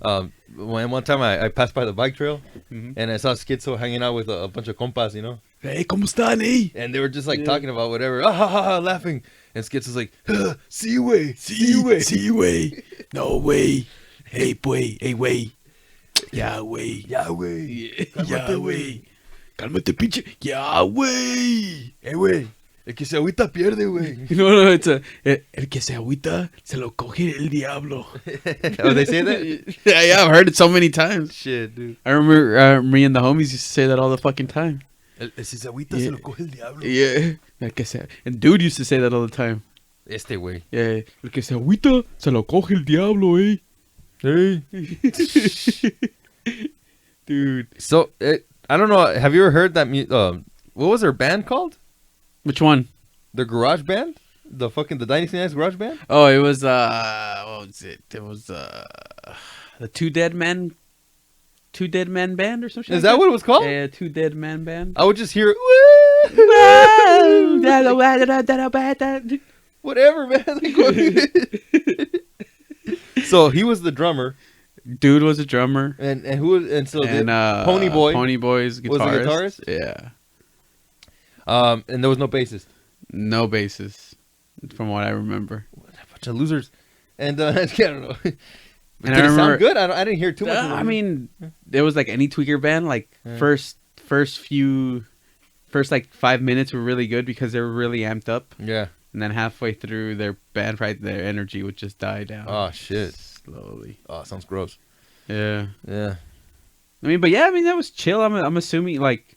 One time I passed by the bike trail, Mm-hmm. and I saw Schizo hanging out with a bunch of compas, you know? Hey, ¿cómo están, eh? And they were just like Yeah. talking about whatever, ah, ha, ha, ha, laughing. And Schizo's like, see way. Sí, güey. No, güey. Hey, güey. Hey, güey. Ya, güey. Ya, güey. Ya, güey. Cálmate, pinche. Ya, güey. Güey. El que se agüita pierde, güey. No, it's el que se agüita se lo coge el diablo. Oh, they say that? Yeah, I've heard it so many times. Shit, dude. I remember me and the homies used to say that all the fucking time. El si se agüita Yeah. se lo coge el diablo. Yeah. El que se... And dude used to say that all the time. Este, güey. Yeah. El que se agüita se lo coge el diablo, eh. Hey. Dude. So, I don't know. Have you ever heard that? What was their band called? Which one? Their garage band? The Dynasty Nights garage band? Oh, it was, what was it? It was, the Two Dead Men Band or something. Is that what it was called? Yeah, Two Dead Man Band. I would just hear, whatever, man. So he was the drummer, Dude was a drummer. and the Pony Boy Pony Boy's was the guitarist. guitarist. Yeah. And there was no bassist. No basis, from what I remember. A bunch of losers, and I don't know. Did And it I remember, sound good? I didn't hear too much. Of it. I mean, there was like any tweaker band. Like first like 5 minutes were really good because they were really amped up, yeah. and then halfway through their band fight, their energy would just die down. Oh shit. Slowly. Oh, sounds gross. Yeah. Yeah. I mean, that was chill. I'm assuming like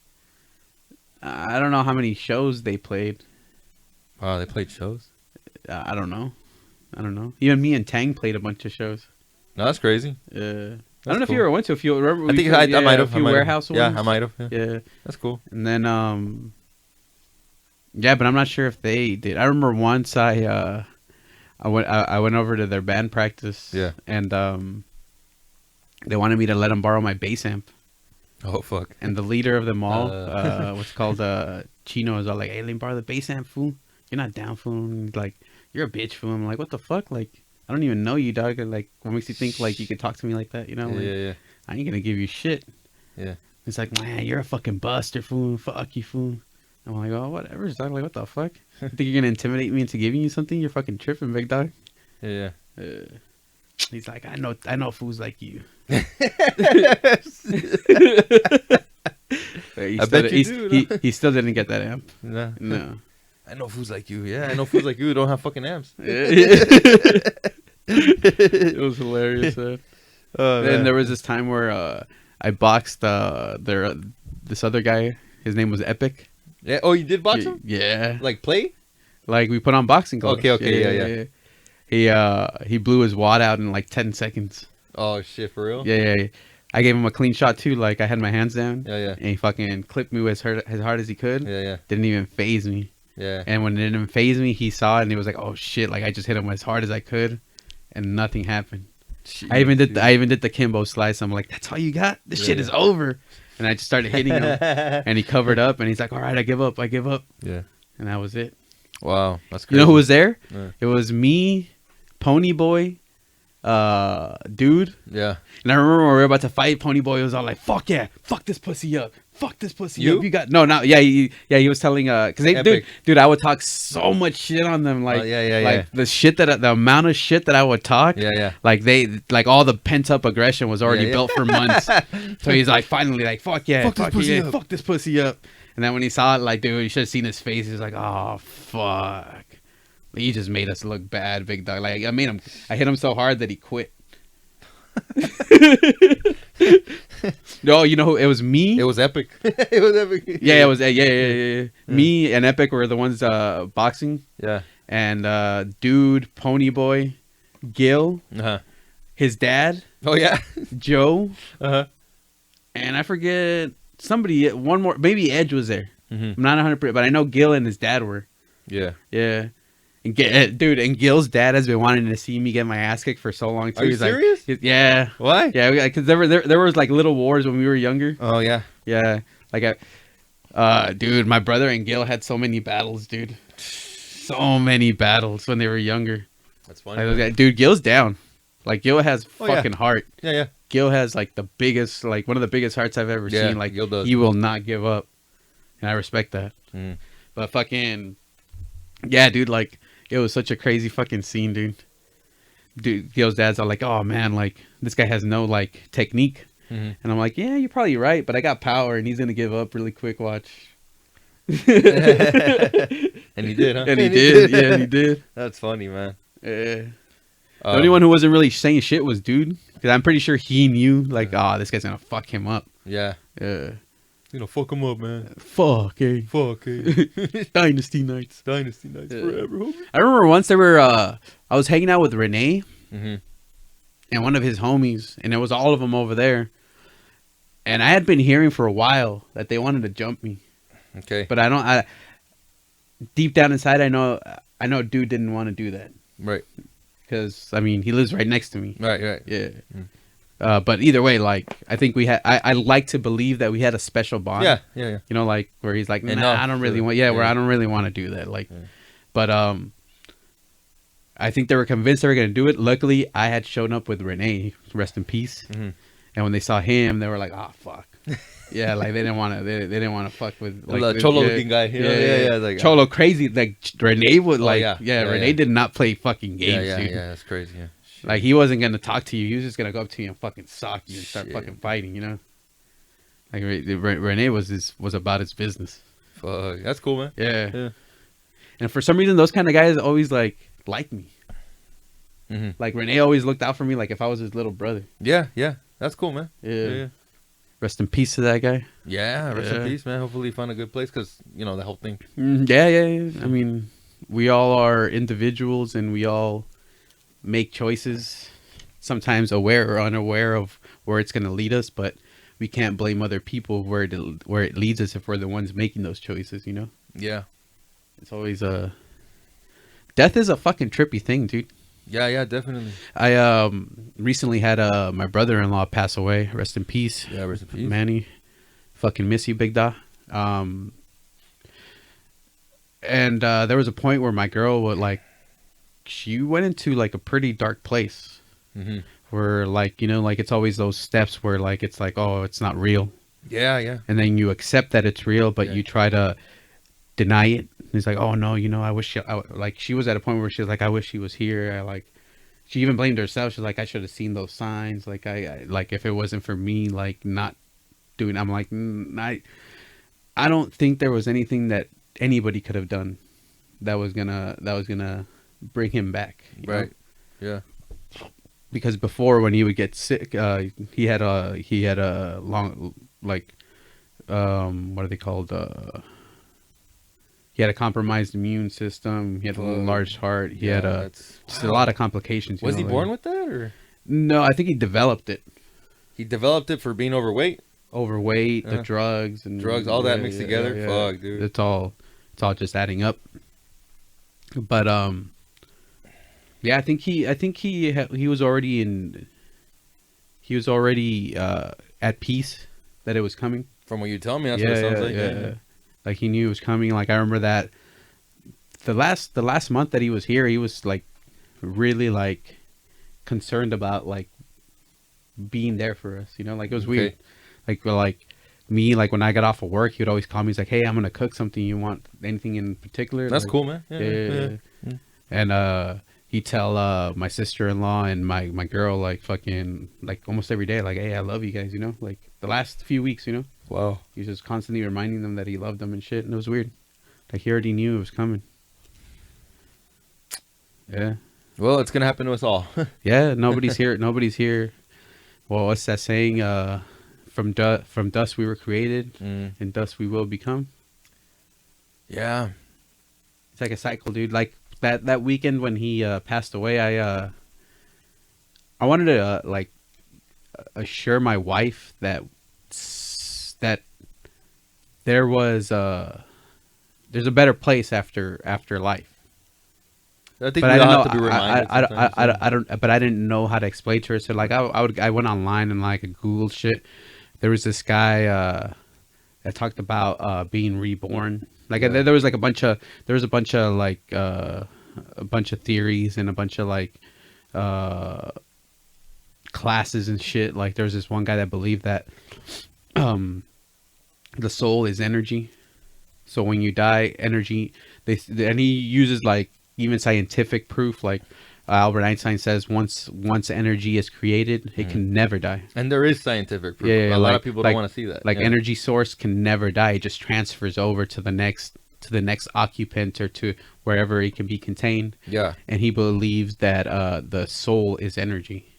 I don't know how many shows they played. Wow, they played shows. I don't know. Even me and Tang played a bunch of shows. No, that's crazy. I don't That's know if cool. you ever went to. If you remember, I think I might have. a few warehouse ones. Yeah, I might have. Yeah. Yeah, That's cool. and then yeah, but I'm not sure if they did. I remember once I went over to their band practice. Yeah. And they wanted me to let them borrow my bass amp. Oh fuck. And the leader of them all, what's called Chino, is all like, "Hey, let me borrow the bass amp, fool. You're not down, fool." And he's like, "You're a bitch, fool." I'm like, "What the fuck? Like, I don't even know you, dog. Like, what makes you think like you could talk to me like that? You know? Like, Yeah. I ain't gonna give you shit." Yeah. It's like, "Man, you're a fucking buster, fool. Fuck you, fool." I'm like, "Oh, whatever, dog. Like, what the fuck? You think you're gonna intimidate me into giving you something? You're fucking tripping, big dog." Yeah. He's like, I know fools like you." I bet you do. He still didn't get that amp. No. No. I know fools like you. Yeah, I know fools like you who don't have fucking amps. It was hilarious. Man. Oh, Then man. there was this time where I boxed this other guy. His name was Epic. Yeah. Oh, you did box him? Yeah. Like play? Like we put on boxing gloves. Okay, He blew his wad out in like 10 seconds. Oh shit, for real? Yeah. I gave him a clean shot too. Like I had my hands down. Yeah. And he fucking clipped me as hard as he could. Yeah. Didn't even phase me. Yeah. And when it didn't phase me, he saw it and he was like, "Oh shit!" Like I just hit him as hard as I could, and nothing happened. Jeez, I even dude. did the Kimbo slice. I'm like, "That's all you got? This shit Yeah. is over." And I just started hitting him, and he covered up, and he's like, "All right, I give up. Yeah. And that was it. Wow, that's You crazy. know who was there? Yeah. It was me, Pony Boy, dude. Yeah. And I remember when we were about to fight, Pony Boy was all like, "Fuck yeah, fuck this pussy up. Fuck this pussy You? up. You got he was telling because they Epic. dude, I would talk so much shit on them, like yeah. the amount of shit that I would talk, Yeah. like all the pent up aggression was already Yeah. built for months. So he's like finally like, "Fuck yeah, Fuck this pussy up. fuck this pussy up." And then when he saw it, like, dude, you should have seen his face. He was like, "Oh fuck, you just made us look bad, big dog." Like I hit him so hard that he quit. No, you know who? It was me. It was epic. It was epic. Yeah, it was. Yeah. Me and Epic were the ones boxing, Yeah. and dude, Pony Boy, Gil, Uh-huh. his dad, Oh yeah. Joe, Uh-huh. and I forget somebody. One more, maybe Edge was there. Mhm. I'm not 100%, but I know Gil and his dad were. Yeah. Yeah. And dude, and Gil's dad has been wanting to see me get my ass kicked for so long too. Are you He's serious? Like, yeah. Why? Yeah, because there was like little wars when we were younger. Oh yeah. Yeah, like dude, my brother and Gil had so many battles, dude. So many battles when they were younger. That's funny. Like, dude, Gil's down. Like Gil has Oh, yeah. fucking heart. Yeah. Gil has like the biggest, like one of the biggest hearts I've ever Yeah, seen. Like Gil does. he will not give up, and I respect that. Mm. But fucking, yeah, dude, like it was such a crazy fucking scene, dude. Dude, Gil's dad's all like, "Oh man, like this guy has no like technique," Mm-hmm. and I'm like, "Yeah, you're probably right, but I got power, and he's gonna give up really quick. Watch." And he did, huh? And he did. Yeah, and he did. That's funny, man. Yeah. The only one who wasn't really saying shit was dude, because I'm pretty sure he knew, like, this guy's gonna fuck him up. Yeah. Yeah. You know, fuck him up, man. Fuck, eh? Fuck, eh? Dynasty Nights. Dynasty Nights forever, homie. I remember once there were, I was hanging out with Renee Mm-hmm. and one of his homies, and it was all of them over there. And I had been hearing for a while that they wanted to jump me, Okay. but deep down inside, I know dude didn't want to do that. Right. Because, I mean, he lives right next to me. Right. Yeah. Mm. But either way, like, I think we had, I like to believe that we had a special bond. Yeah. You know, like, where he's like, nah, Enough I don't really for- want, where I don't really want to do that. Like, Yeah. but, I think they were convinced they were going to do it. Luckily, I had shown up with Renee, rest in peace. Mm-hmm. And when they saw him, they were like, oh, fuck. Yeah, like, they didn't want to, they didn't want to fuck with, like, The cholo looking guy. You know? Yeah. Like, Cholo crazy. Like, Renee would, like, yeah. Renee did not play fucking games, yeah. dude. That's crazy. Yeah. Shit. Like, he wasn't going to talk to you. He was just going to go up to you and fucking sock you and start Shit. fucking fighting, you know? Like, Renee was about his business. Fuck. That's cool, man. Yeah. And for some reason, those kind of guys always, like me. Mm-hmm. Like, Renee always looked out for me like if I was his little brother. Yeah. That's cool, man. Yeah. Rest in peace to that guy. Yeah. Rest in Yeah. peace, man. Hopefully you find a good place, because, you know, the whole thing. Yeah. I mean, we all are individuals and we all make choices, sometimes aware or unaware of where it's going to lead us, but we can't blame other people where it leads us if we're the ones making those choices, you know? Yeah. It's always death is a fucking trippy thing, dude. Yeah, definitely. I recently had my brother-in-law pass away. Rest in peace. Yeah, rest in peace. Manny. Fucking miss you, big da. And there was a point where my girl would, like, she went into, like, a pretty dark place. Mm-hmm. Where, like, you know, like, it's always those steps where, like, it's like, oh, it's not real. Yeah. And then you accept that it's real, but you try to deny it. He's like, oh no, you know, I wish like, she was at a point where she was like, I wish she was here. She even blamed herself. She's like, I should have seen those signs. Like, I like, if it wasn't for me, like, not doing, I'm like, I don't think there was anything that anybody could have done that was gonna bring him back. Right. know? Yeah. Because before, when he would get sick, he had a long, like, what are they called? He had a compromised immune system. He had a large heart. He had just a lot of complications. Was he born with that, or? No, I think he developed it. He developed it for being overweight. Overweight, the drugs, all that mixed together. Fuck, dude. It's all just adding up. But yeah, I think he was already at peace that it was coming. From what you tell me, that's what it sounds like. Yeah. Like, he knew it was coming. Like, I remember that the last month that he was here, he was, like, really, like, concerned about, like, being there for us, you know? Like, it was weird. Like me, like, when I got off of work, he would always call me. He's like, hey, I'm gonna cook something. You want anything in particular? That's like, cool, man. Yeah. And he'd tell my sister-in-law and my girl, like, fucking, like, almost every day, like, hey, I love you guys, you know? Like, the last few weeks, you know? Wow. He was just constantly reminding them that he loved them and shit, and it was weird. Like, he already knew it was coming. Yeah. Well, it's gonna happen to us all. Yeah, nobody's here. Nobody's here. Well, what's that saying? From dust we were created, and dust we will become. Yeah. It's like a cycle, dude. Like, that weekend when he passed away, I wanted to like assure my wife that there's a better place after life. I think we all have to be reminded. But I didn't know how to explain to her. So, like, I went online and, like, Googled shit. There was this guy that talked about being reborn. Like, there was like a bunch of theories and a bunch of, like, classes and shit. Like there's this one guy that believed that the soul is energy. So when you die, energy, and he uses like even scientific proof, like Albert Einstein says, once energy is created, it can never die. And there is scientific proof. Yeah, a lot of people don't want to see that. Like energy source can never die. It just transfers over to the next occupant or to wherever it can be contained. Yeah. And he believes that the soul is energy.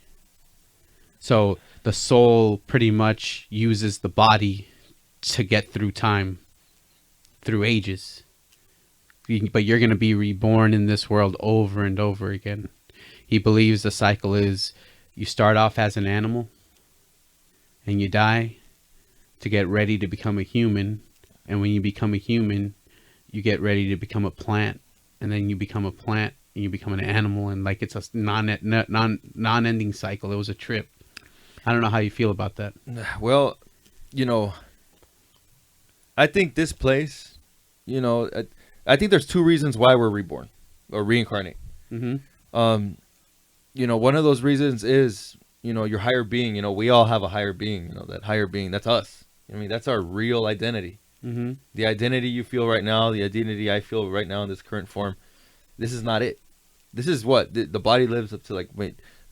So the soul pretty much uses the body to get through time, through ages. But you're going to be reborn in this world over and over again. He believes the cycle is you start off as an animal and you die to get ready to become a human. And when you become a human, you get ready to become a plant. And then you become a plant and you become an animal. And like it's a non-ending cycle. It was a trip. I don't know how you feel about that. Well, you know, I think this place, you know, I think there's two reasons why we're reborn or reincarnate. Mm-hmm. You know, one of those reasons is, you know, your higher being. You know, we all have a higher being. You know, that higher being, that's us. I mean, that's our real identity. Mm-hmm. The identity you feel right now, the identity I feel right now in this current form, this is not it. This is what the body lives up to, like,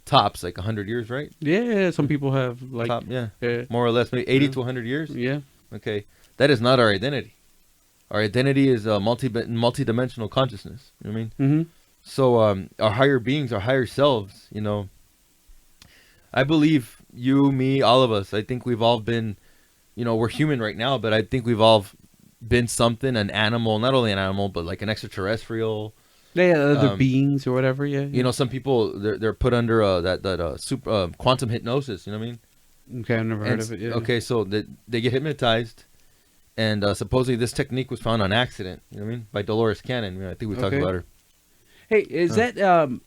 tops like 100 years, right? Yeah, some people have like more or less, maybe 80 to 100 years. Yeah. Okay, that is not our identity. Our identity is a multi-dimensional consciousness. You know what I mean? Mm-hmm. So our higher beings, our higher selves, you know, I believe you, me, all of us, I think we've all been, you know, we're human right now, but I think we've all been something, an animal, not only an animal, but like an extraterrestrial. Yeah, other beings or whatever, yeah. You know, some people, they're put under super quantum hypnosis, you know what I mean? Okay, I've never heard of it, yeah. Okay, so they get hypnotized. And supposedly this technique was found on accident, you know what I mean, by Dolores Cannon. You know, I think we talked about her. Hey, is that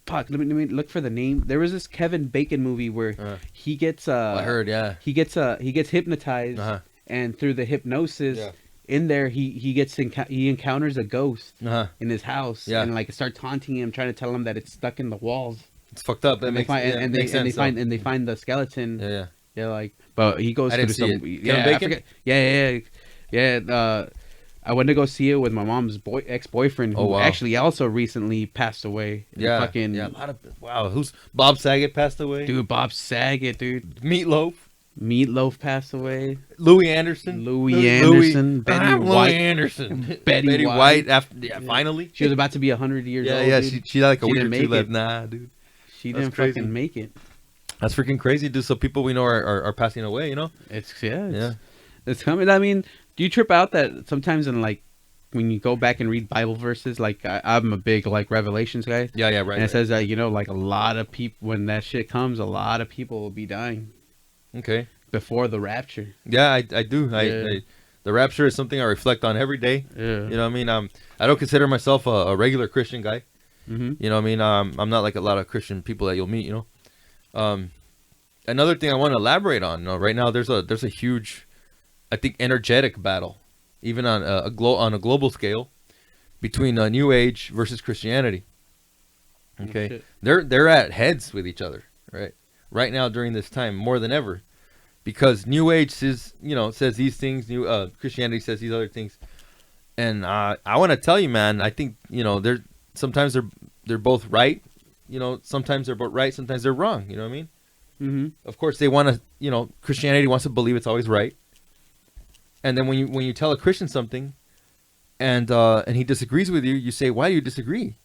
Puck? Let me look for the name. There was this Kevin Bacon movie where he gets I heard, yeah. He gets hypnotized, and through the hypnosis in there he encounters a ghost in his house, and like it starts haunting him, trying to tell him that it's stuck in the walls. It's fucked up. That makes sense. And they find the skeleton. Yeah, like, but he goes I through didn't see some. it. Yeah, Kevin Bacon? Yeah. I went to go see it with my mom's ex-boyfriend, who actually also recently passed away. Yeah, a lot of who's Bob Saget passed away? Dude, Bob Saget, dude. Meatloaf passed away. Louis Anderson, Betty White. Betty White. After finally, she was about to be 100 years old. Yeah, dude. she had like a week or two left. Nah, dude, she didn't fucking make it. That's freaking crazy, dude. So people we know are passing away. You know, it's coming. I mean, do you trip out that sometimes in like when you go back and read Bible verses, like I'm a big like Revelations guy. Yeah, right. And it says that, you know, like a lot of people, when that shit comes, a lot of people will be dying. Okay. Before the rapture. Yeah, I do. The rapture is something I reflect on every day. Yeah. You know what I mean? I don't consider myself a regular Christian guy. Mm-hmm. You know what I mean? I'm not like a lot of Christian people that you'll meet, you know? Another thing I want to elaborate on, right now there's a huge, I think, energetic battle, even on a global scale, between New Age versus Christianity. Okay, they're at heads with each other, right now during this time more than ever, because New Age says these things, Christianity says these other things, and I want to tell you, man, I think sometimes they're both right, sometimes they're both right, sometimes they're wrong. You know what I mean? Mm-hmm. Of course, they want to, Christianity wants to believe it's always right. And then when you tell a Christian something, and he disagrees with you, you say, why do you disagree?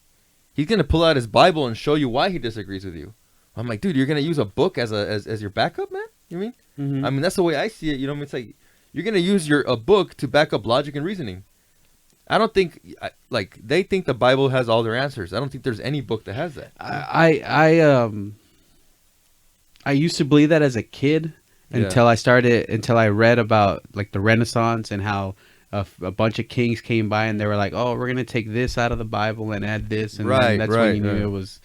He's gonna pull out his Bible and show you why he disagrees with you. I'm like, dude, you're gonna use a book as your backup, man? You mean? Mm-hmm. I mean, that's the way I see it. It's like you're gonna use a book to back up logic and reasoning. I don't think they think the Bible has all their answers. I don't think there's any book that has that. I used to believe that as a kid until I read about like the Renaissance and how a bunch of kings came by and they were like, oh, we're going to take this out of the Bible and add this. And then that's when you knew it was.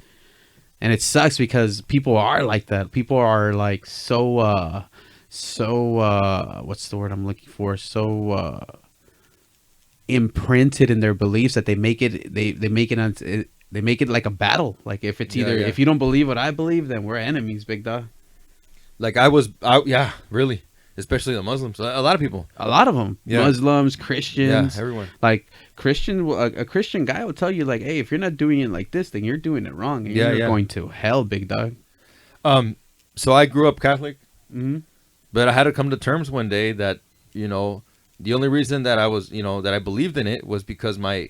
And it sucks because people are like that. People are like so what's the word I'm looking for? So imprinted in their beliefs that they make it like a battle. Like if it's if you don't believe what I believe, then we're enemies, big dog. Like yeah, really, especially the Muslims. A lot of people. A lot of them, Yeah. Muslims, Christians, Yeah, everyone. like a Christian guy will tell you like, hey, if you're not doing it like this, then you're doing it wrong, and Yeah, you're yeah. going to hell, big dog. So I grew up Catholic, Mm-hmm. but I had to come to terms one day that, you know, the only reason that I was, you know, that I believed in it was because my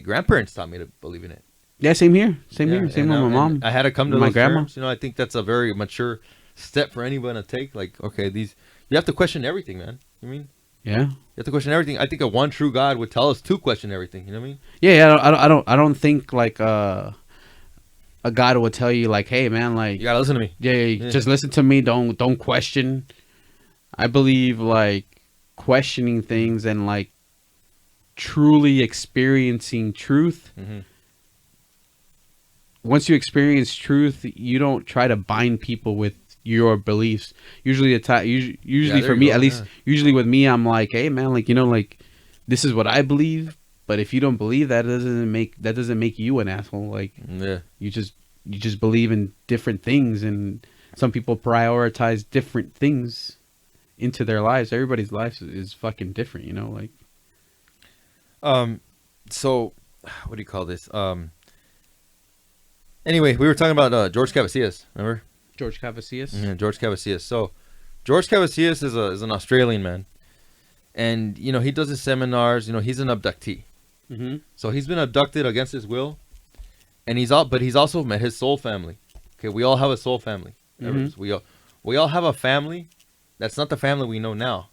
grandparents taught me to believe in it. Yeah, same here, same Yeah, here, same with and my mom. I had to come to my those grandma. terms. You know, I think that's a very mature step for anyone to take. Like, okay, you have to question everything, man. You mean? Yeah, You have to question everything. I think a one true God would tell us to question everything. You know what I mean? yeah. I don't think like a God would tell you like, hey, man, like, You gotta listen to me. yeah, just listen to me. Don't question. I believe like questioning things and like truly experiencing truth. Mm-hmm. Once you experience truth, you don't try to bind people with your beliefs. Usually, usually there for you me, go, at least, yeah. usually with me, I'm like, hey, man, like, you know, like, this is what I believe. But if you don't believe that, that doesn't make you an asshole. Like, Yeah. you just believe in different things, and some people prioritize different things into their lives. Everybody's life is fucking different, you know, like. So, what do you call this? Anyway, we were talking about George Cavasillas. Remember? George Cavasillas. Yeah, George Cavasillas. So, George Cavasillas is an Australian man, and you know he does his seminars. You know he's an abductee. Mm-hmm. So he's been abducted against his will, and he's also met his soul family. Okay, we all have a soul family. Mhm. We all have a family that's not the family we know now,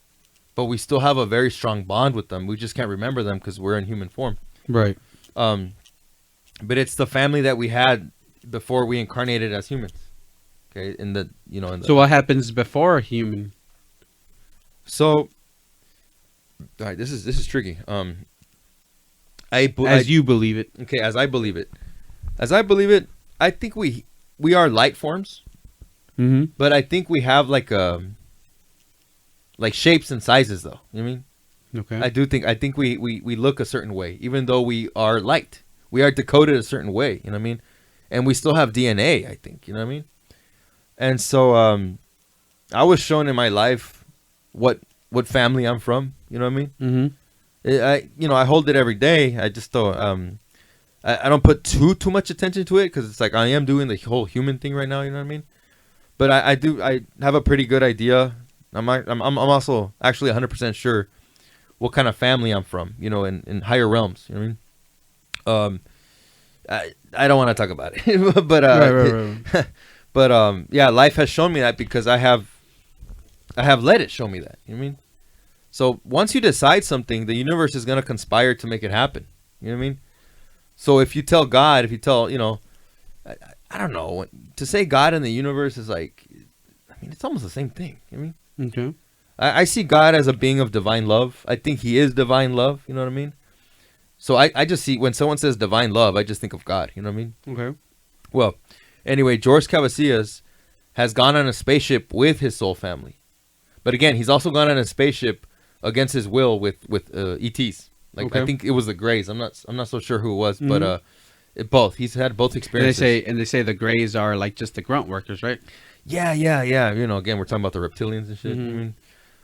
but we still have a very strong bond with them. We just can't remember them because we're in human form. Right. But it's the family that we had before we incarnated as humans. Okay, So what happens before a human? So, all right, this is tricky. You believe it. Okay, as I believe it, I think we are light forms, Mm-hmm. but I think we have like shapes and sizes though. You know what I mean? Okay. I think we look a certain way, even though we are light. We are decoded a certain way. You know what I mean? And we still have DNA. I think. You know what I mean? And so I was shown in my life what family I'm from. You know what I mean? Mm-hmm. I hold it every day. I just don't I don't put too much attention to it because it's like I am doing the whole human thing right now. You know what I mean? But I have a pretty good idea. I'm also actually 100% sure what kind of family I'm from. You know, in higher realms. You know what I mean? I don't want to talk about it, but Right. but yeah, life has shown me that because I have let it show me that. You know what I mean? So once you decide something, the universe is gonna conspire to make it happen. You know what I mean? So if you tell God, you know, I don't know, to say God and the universe is like, I mean, it's almost the same thing. You know what I mean? Okay. I see God as a being of divine love. I think he is divine love. You know what I mean? So I just see when someone says divine love, I just think of God. You know what I mean? Okay. Well, anyway, George Cavasillas has gone on a spaceship with his soul family. But again, he's also gone on a spaceship against his will with ETs. Like Okay. I think it was the Greys. I'm not so sure who it was, Mhm. but both. He's had both experiences. And they say the Greys are like just the grunt workers, right? Yeah. You know, again, we're talking about the reptilians and shit. Mhm. You know what I mean?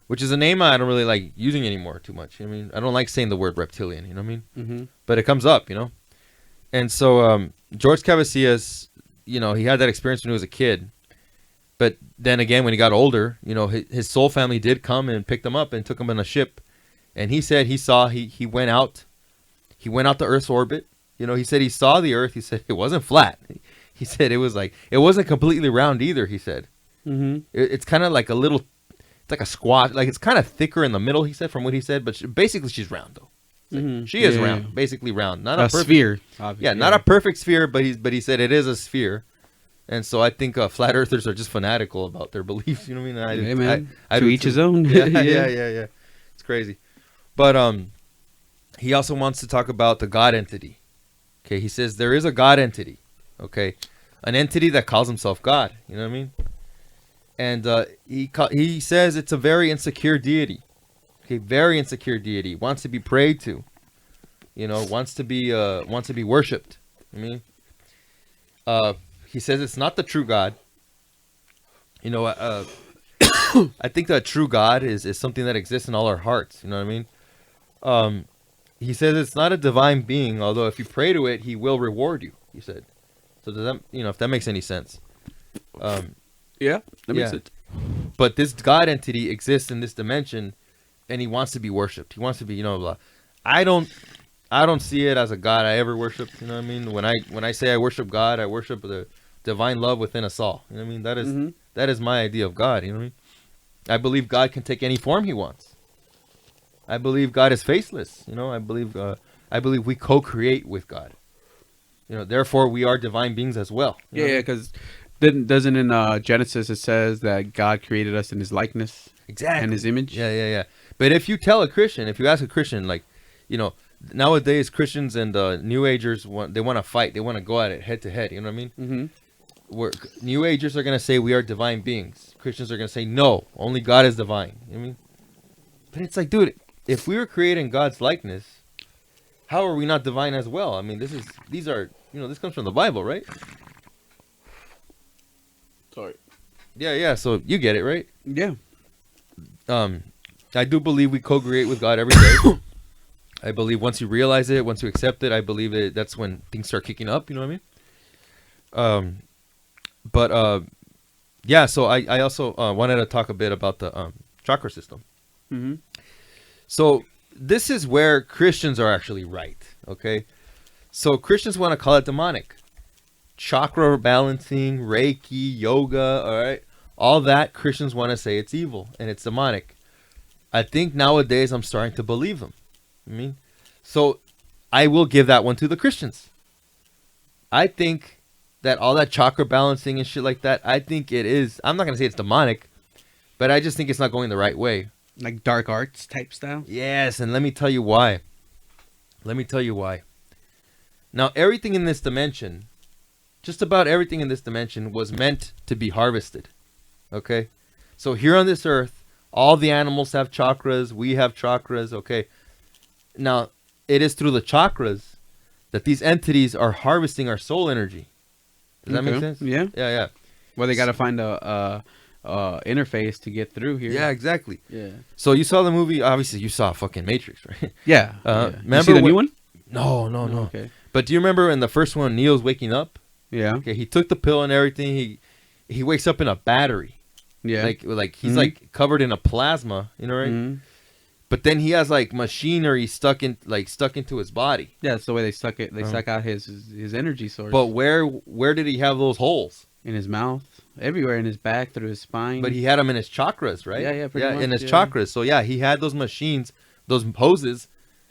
Which is a name I don't really like using anymore too much. I mean, I don't like saying the word reptilian. You know what I mean? Mm-hmm. But it comes up, you know. And so George Cavasillas, you know, he had that experience when he was a kid. But then again, when he got older, you know, his soul family did come and picked him up and took him in a ship. And he said he went out to Earth's orbit. You know, he said he saw the Earth. He said it wasn't flat. He said it wasn't completely round either. He said Mm-hmm. it's kind of like it's like a squat, like it's kind of thicker in the middle. He said from what he said, but basically she's round though. Mm-hmm. She is round, basically round, not a perfect sphere. Obviously. Yeah, not a perfect sphere, but he said it is a sphere. And so I think flat earthers are just fanatical about their beliefs. You know what I mean? Hey, man. I To do each too. his own. Yeah. It's crazy. But he also wants to talk about the God entity. Okay, he says there is a God entity. Okay, an entity that calls himself God. You know what I mean? And he says it's a very insecure deity. Okay, very insecure deity. Wants to be prayed to. You know, wants to be worshipped. I mean, he says it's not the true God. You know, I think that true God is something that exists in all our hearts. You know what I mean? He says it's not a divine being, although if you pray to it, he will reward you. He said. So does that, if that makes any sense? Yeah, that makes Yeah. sense. But this God entity exists in this dimension, and he wants to be worshipped. He wants to be, blah. I don't see it as a God I ever worshiped. You know what I mean? When I say I worship God, I worship the divine love within us all. You know what I mean? That is my idea of God. You know what I mean? I believe God can take any form he wants. I believe God is faceless. I believe we co-create with God. Therefore we are divine beings as well. Yeah, because doesn't in Genesis it says that God created us in His likeness, exactly, and His image. Yeah. But if you tell a Christian, if you ask a Christian, like, nowadays Christians and New Agers want to fight. They want to go at it head to head. You know what I mean? Mm-hmm. Where New Agers are going to say we are divine beings. Christians are going to say no, only God is divine. You know what I mean? But it's like, dude, if we were created in God's likeness, how are we not divine as well? I mean, this comes from the Bible, right? Sorry. Yeah. So you get it, right? Yeah. I do believe we co-create with God every day. I believe once you realize it, once you accept it, I believe that's when things start kicking up. You know what I mean? Yeah. So I also wanted to talk a bit about the chakra system. Mm-hmm. So this is where Christians are actually right. Okay. So Christians want to call it demonic. Chakra balancing, Reiki, yoga, all right, all that Christians want to say it's evil and it's demonic. I think nowadays I'm starting to believe them. So I will give that one to the Christians. I think that all that chakra balancing and shit like that, I think it is. I'm not gonna say it's demonic, but I just think it's not going the right way. Like dark arts type style. Yes, and let me tell you why. Now, everything in this dimension. Just about everything in this dimension was meant to be harvested. Okay? So here on this earth, all the animals have chakras. We have chakras. Okay? Now, it is through the chakras that these entities are harvesting our soul energy. Does that make sense? Yeah. Yeah. Well, they got to find a interface to get through here. Yeah, exactly. Yeah. So you saw the movie. Obviously, you saw fucking Matrix, right? Yeah. Remember you see the new one? No. Okay. But do you remember in the first one, Neo's waking up? Yeah. Okay, he took the pill and everything. He wakes up in a battery. Yeah. Like he's like covered in a plasma, right? Mm-hmm. But then he has like machinery stuck into his body. Yeah, that's the way they suck it. They suck out his energy source. But where did he have those holes? In his mouth, everywhere, in his back, through his spine. But he had them in his chakras, right? Yeah, pretty much, in his chakras. So yeah, he had those machines, those hoses,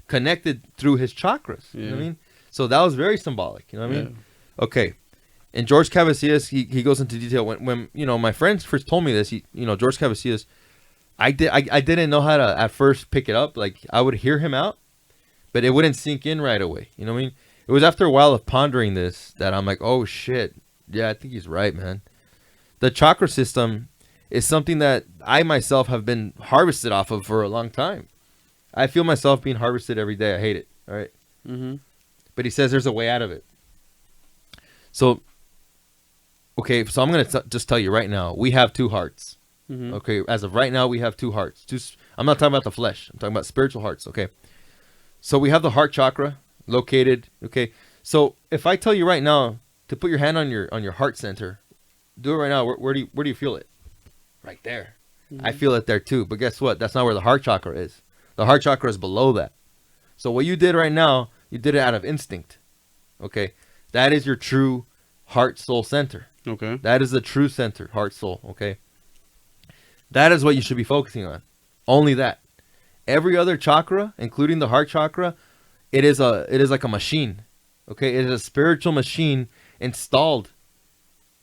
connected through his chakras. Yeah. You know what I mean? So that was very symbolic. You know what I mean? Okay. And George Cavasillas, he goes into detail when my friends first told me this. George Cavasillas, I didn't know how to at first pick it up. Like I would hear him out, but it wouldn't sink in right away. You know what I mean? It was after a while of pondering this that I'm like, oh shit, yeah, I think he's right, man. The chakra system is something that I myself have been harvested off of for a long time. I feel myself being harvested every day. I hate it. All right. Mm-hmm. But he says there's a way out of it. So. Okay, so I'm going to just tell you right now, we have two hearts. Mm-hmm. Okay, as of right now, we have two hearts. I'm not talking about the flesh. I'm talking about spiritual hearts, okay? So we have the heart chakra located, okay? So if I tell you right now to put your hand on your heart center, do it right now. Where do you feel it? Right there. Mm-hmm. I feel it there too, but guess what? That's not where the heart chakra is. The heart chakra is below that. So what you did right now, you did it out of instinct, okay? That is your true heart soul center. Okay. That is the true center, heart, soul, okay? That is what you should be focusing on. Only that. Every other chakra, including the heart chakra, it is like a machine. Okay? It is a spiritual machine installed.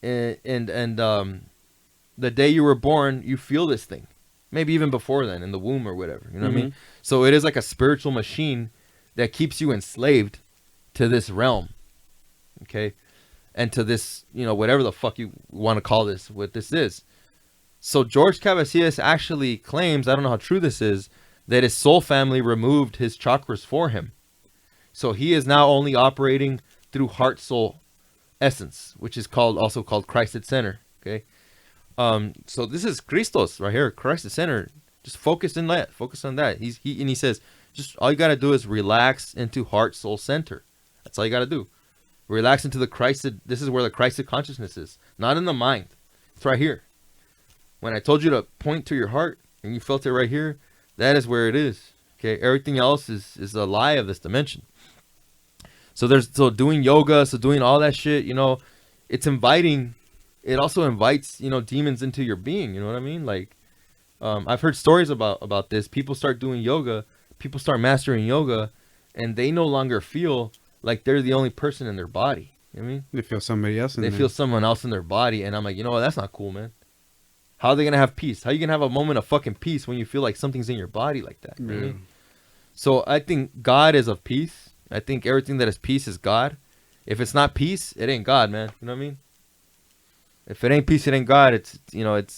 And the day you were born, you feel this thing. Maybe even before then, in the womb or whatever. You know what I mean? So it is like a spiritual machine that keeps you enslaved to this realm. Okay? And to this, whatever the fuck you want to call this, what this is. So George Cavasillas actually claims, I don't know how true this is, that his soul family removed his chakras for him. So he is now only operating through heart soul essence, which is also called Christ at center. Okay. So this is Christos right here, Christ the center. Just focus on that. Focus on that. He says, just all you gotta do is relax into heart, soul center. That's all you gotta do. Relax into the Christ. This is where the Christ consciousness is, not in the mind. It's right here. When I told you to point to your heart and you felt it right here, that is where it is. Okay, everything else is a lie of this dimension. So doing yoga, so doing all that shit, it's inviting. It also invites, demons into your being. You know what I mean? Like, I've heard stories about this. People start doing yoga, people start mastering yoga, and they no longer feel like they're the only person in their body. You know what I mean? They feel somebody else in there. They feel someone else in their body, and I'm like, what? That's not cool, man. How are they gonna have peace? How are you gonna have a moment of fucking peace when you feel like something's in your body like that? You know what I mean? So I think God is of peace. I think everything that is peace is God. If it's not peace, it ain't God, man. You know what I mean? If it ain't peace, it ain't God. It's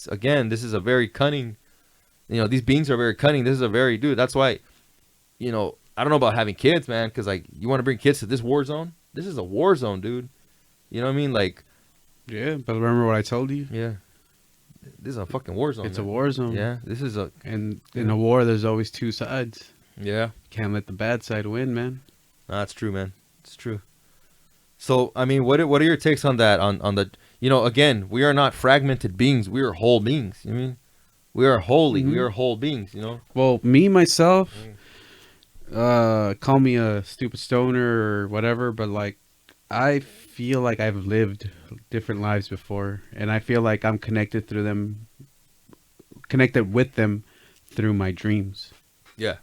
again, this is a very cunning. These beings are very cunning. This is a very That's why, I don't know about having kids, man. Because like, you want to bring kids to this war zone? This is a war zone, dude. You know what I mean? Like, yeah. But remember what I told you? Yeah. This is a fucking war zone. It's man. A war zone. Yeah. This is and in a war, there's always two sides. Yeah. Can't let the bad side win, man. No, that's true, man. It's true. So, I mean, what are your takes on that? On the, again, we are not fragmented beings. We are whole beings. You know what I mean? We are holy. Mm-hmm. We are whole beings, Well, me, myself, call me a stupid stoner or whatever, but like, I feel like I've lived different lives before, and I feel like I'm connected with them through my dreams. Yeah.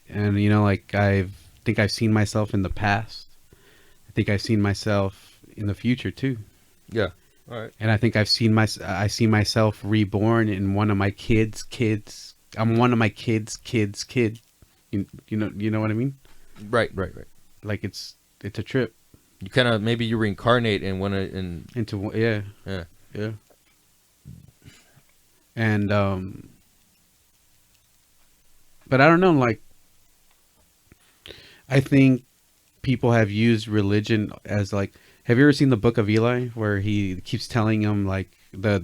And, like think I've seen myself in the past. I think I've seen myself in the future too. Yeah. All right. And I think I see myself reborn in one of my kids. I'm one of my kids' kid. You know what I mean? Right. Like it's a trip. You kind of maybe you reincarnate in one into yeah. And but I don't know, like, I think people have used religion as like, have you ever seen the Book of Eli, where he keeps telling him like the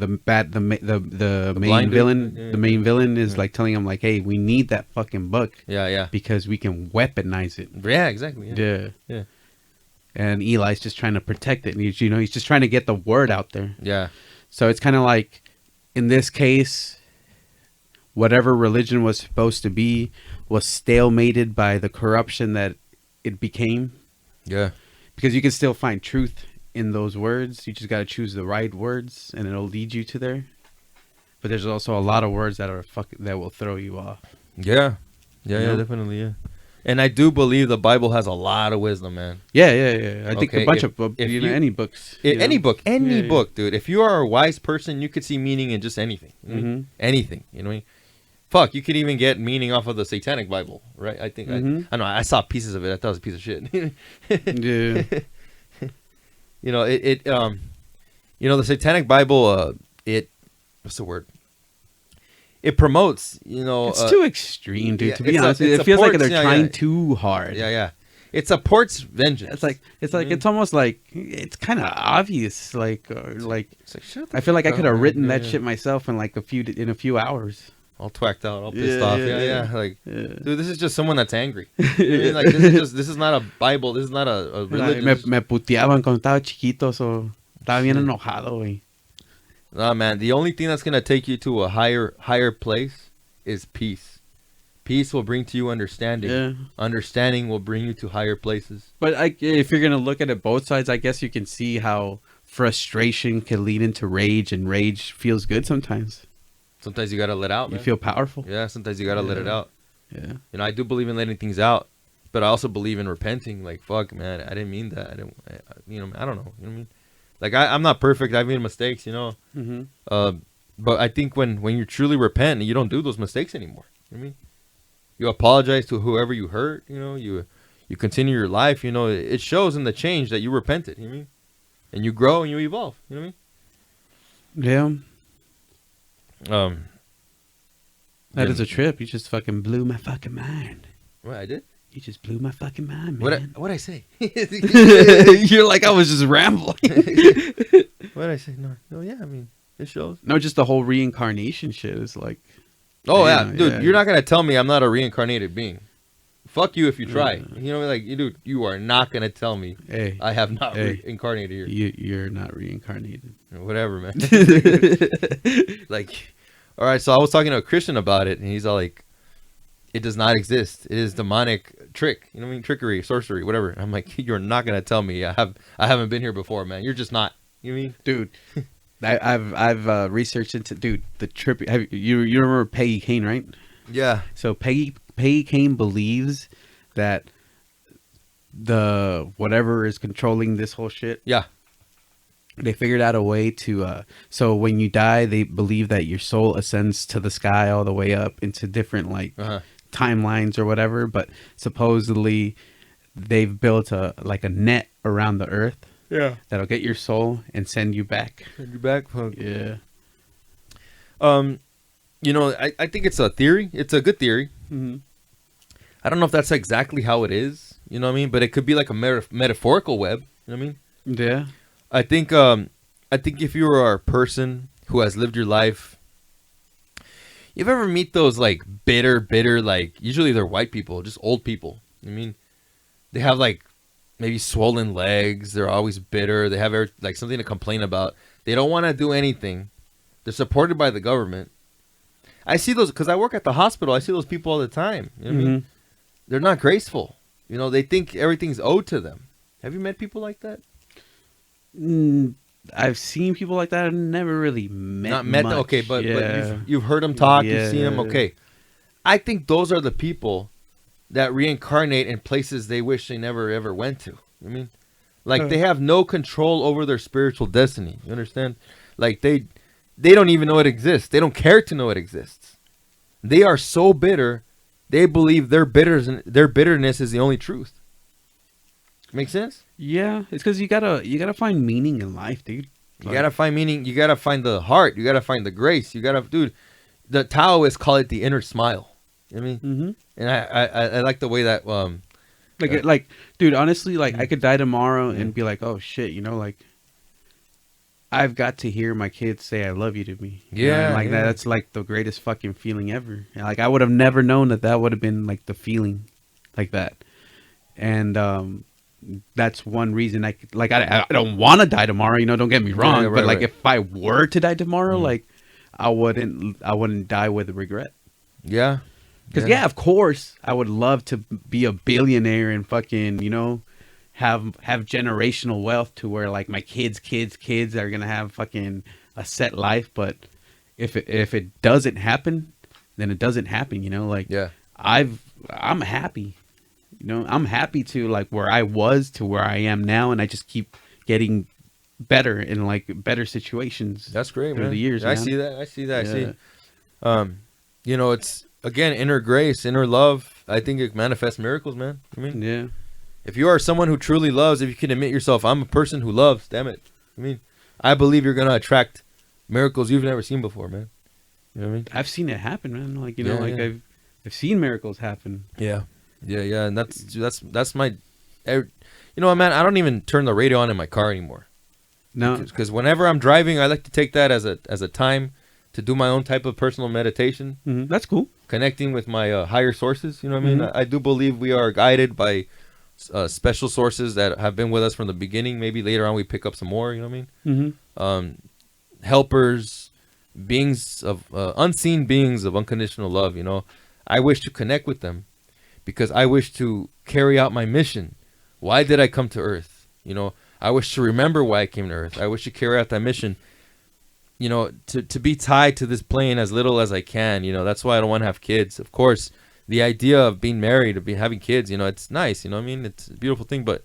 main villain, the main villain is like telling him like, hey, we need that fucking book, because we can weaponize it. Yeah, exactly. Yeah. And Eli's just trying to protect it, and he's just trying to get the word out there. Yeah. So it's kind of like, in this case, whatever religion was supposed to be was stalemated by the corruption that it became. Yeah. Because you can still find truth in those words. You just got to choose the right words, and it'll lead you to there. But there's also a lot of words that that will throw you off. Yeah. Yeah, definitely, yeah. And I do believe the Bible has a lot of wisdom, man. Yeah. I think a bunch of any books. Any book, dude. If you are a wise person, you could see meaning in just anything. Mm-hmm. Anything, you know what I mean? Fuck, you could even get meaning off of the Satanic Bible, right? I think, I know, I saw pieces of it. I thought it was a piece of shit. Yeah. The Satanic Bible, what's the word? It promotes, it's too extreme, dude. To be honest, it feels like they're trying too hard. Yeah. It supports vengeance. It's almost like it's kind of obvious. Like shut the I feel like I could have written that yeah. shit myself in like a few hours. All twacked out, all pissed off. Yeah. Like, dude, this is just someone that's angry. Like, this is not a Bible. This is not a religion. Me puteaban cuando estaba chiquito, so estaba bien enojado, güey. Nah, man. The only thing that's gonna take you to a higher place is peace. Peace will bring to you understanding. Yeah. Understanding will bring you to higher places. But if you're gonna look at it both sides, I guess you can see how frustration can lead into rage, and rage feels good sometimes. Sometimes you gotta let out, man. You feel powerful. Yeah, sometimes you gotta let it out. Yeah. I do believe in letting things out, but I also believe in repenting. Like, fuck, man, I didn't mean that. I don't know. You know what I mean? Like, I'm not perfect. I've made mistakes, Mm-hmm. But I think when you truly repent, you don't do those mistakes anymore. You know what I mean? You apologize to whoever you hurt. You continue your life. It shows in the change that you repented. You know what I mean? And you grow and you evolve. You know what I mean? Yeah. That is a trip. You just fucking blew my fucking mind. What, I did? You just blew my fucking mind, man. What'd I say? You're like, I was just rambling. What'd I say? No, yeah, I mean, It shows. No, just the whole reincarnation shit is like. Oh damn, yeah, dude, yeah. you're not gonna tell me I'm not a reincarnated being. Fuck you if you try. Yeah. You know, like, dude, you are not gonna tell me Hey, I have not hey. reincarnated here. you're not reincarnated. Whatever, man. Like, all right. So I was talking to a Christian about it, and he's all like, "It does not exist. It is demonic trick. You know what I mean? Trickery, sorcery, whatever." And I'm like, "You're not gonna tell me I haven't been here before, man. You're just not. You know what I mean, Dude, I've researched into the trip. You remember Peggy Kane, right? Yeah. So Peggy Kane believes that the whatever is controlling this whole shit. Yeah. They figured out a way to so when you die, they believe that your soul ascends to the sky all the way up into different like timelines or whatever. But supposedly, they've built a net around the earth. Yeah. That'll get your soul and send you back. Send you back. Yeah. You know, I think it's a theory. It's a good theory. Mm-hmm. I don't know if that's exactly how it is. You know what I mean? But it could be like a metaphorical web. You know what I mean? Yeah. I think if you are a person who has lived your life, you ever meet those like bitter, like usually they're white people, just old people. I mean, they have like maybe swollen legs. They're always bitter. They have like something to complain about. They don't want to do anything. They're supported by the government. I see those because I work at the hospital. I see those people all the time. You know what I mean? They're not graceful. You know, they think everything's owed to them. Have you met people like that? I've seen people like that. I've never really met them. Much. Okay, but you've heard them talk. You've seen them. Okay, I think those are the people that reincarnate in places they wish they never ever went to. I mean, like they have no control over their spiritual destiny. You understand? Like they don't even know it exists. They don't care to know it exists. They are so bitter. They believe their bitterness is the only truth. Make sense? Yeah, it's because you gotta find meaning in life, dude. You gotta find meaning. You gotta find the heart. You gotta find the grace. You gotta, dude. The Taoists call it the inner smile. You know what I mean? And I like the way that like, dude. Honestly, like I could die tomorrow and be like, oh shit, you know, like I've got to hear my kids say I love you to me. Yeah, like that's like the greatest fucking feeling ever. And, like I would have never known that would have been like the feeling like that. And that's one reason I don't want to die tomorrow, you know, don't get me wrong, right, but like right. if I were to die tomorrow, like I wouldn't die with regret. Yeah. Because of course I would love to be a billionaire and fucking, you know, have generational wealth to where like my kids are gonna have fucking a set life. But if it doesn't happen, then it doesn't happen, you know. Like I'm happy. You know, I'm happy to like where I was to where I am now, and I just keep getting better in like better situations. That's great, through man. the years. I see that. I see. Yeah. You know, it's again inner grace, inner love. I think it manifests miracles, man. I mean, yeah. If you are someone who truly loves, if you can admit yourself, I'm a person who loves. Damn it. I mean, I believe you're gonna attract miracles you've never seen before, man. You know what I mean? I've seen it happen, man. Like you know, I've seen miracles happen. Yeah. Yeah, and that's my, you know what, man, I don't even turn the radio on in my car anymore. No, because whenever I'm driving, I like to take that as a time to do my own type of personal meditation. That's cool. Connecting with my higher sources, you know what I mean? I do believe we are guided by special sources that have been with us from the beginning. Maybe later on we pick up some more, you know what I mean? Helpers, beings of unseen beings of unconditional love, you know. I wish to connect with them. Because I wish to carry out my mission. Why did I come to Earth? You know, I wish to remember why I came to Earth. I wish to carry out that mission. You know, to be tied to this plane as little as I can. You know, that's why I don't want to have kids. Of course, the idea of being married, of having kids, you know, it's nice. You know what I mean? It's a beautiful thing. But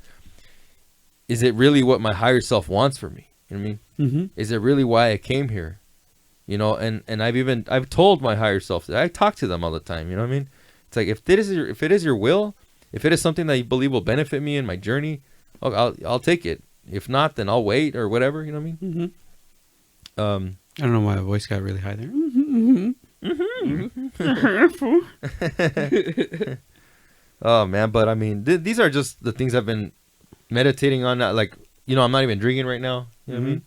is it really what my higher self wants for me? You know what I mean? Is it really why I came here? You know, and I've told my higher self that. I talk to them all the time. You know what I mean? It's like if it is your will, if it is something that you believe will benefit me in my journey, I'll take it. If not, then I'll wait or whatever. You know what I mean? I don't know why my voice got really high there. Oh man, but I mean, these are just the things I've been meditating on. Like, you know, I'm not even drinking right now. You know what I mean?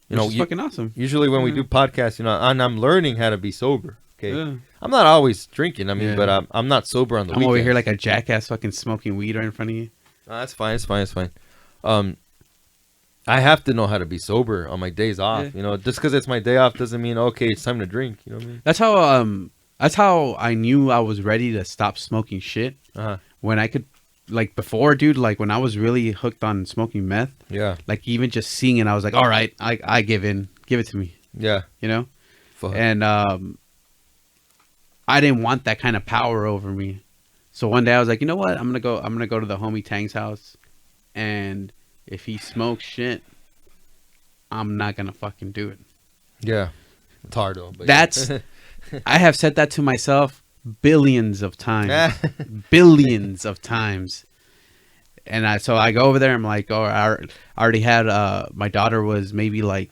You know, Which is fucking awesome. Usually when we do podcasts, you know, and I'm learning how to be sober. Okay, Yeah. I'm not always drinking. I mean, Yeah. but I'm not sober on the I'm weekends. over here like a jackass fucking smoking weed right in front of you. No, that's fine. It's fine. It's fine. I have to know how to be sober on my days off. Yeah. You know, just because it's my day off doesn't mean okay, it's time to drink. You know what I mean? That's how I knew I was ready to stop smoking shit. Uh-huh. When I could, like before, dude, like when I was really hooked on smoking meth, Yeah. like even just seeing it, I was like, all right, I give in, give it to me, Yeah. you know? Fuck. And I didn't want that kind of power over me. So one day I was like, you know what? I'm gonna go to the homie Tang's house, and if he smokes shit, I'm not gonna fucking do it. Yeah. It's hard though. But That's I have said that to myself billions of times. Billions of times. And I go over there, I'm like, oh, I already had my daughter was maybe like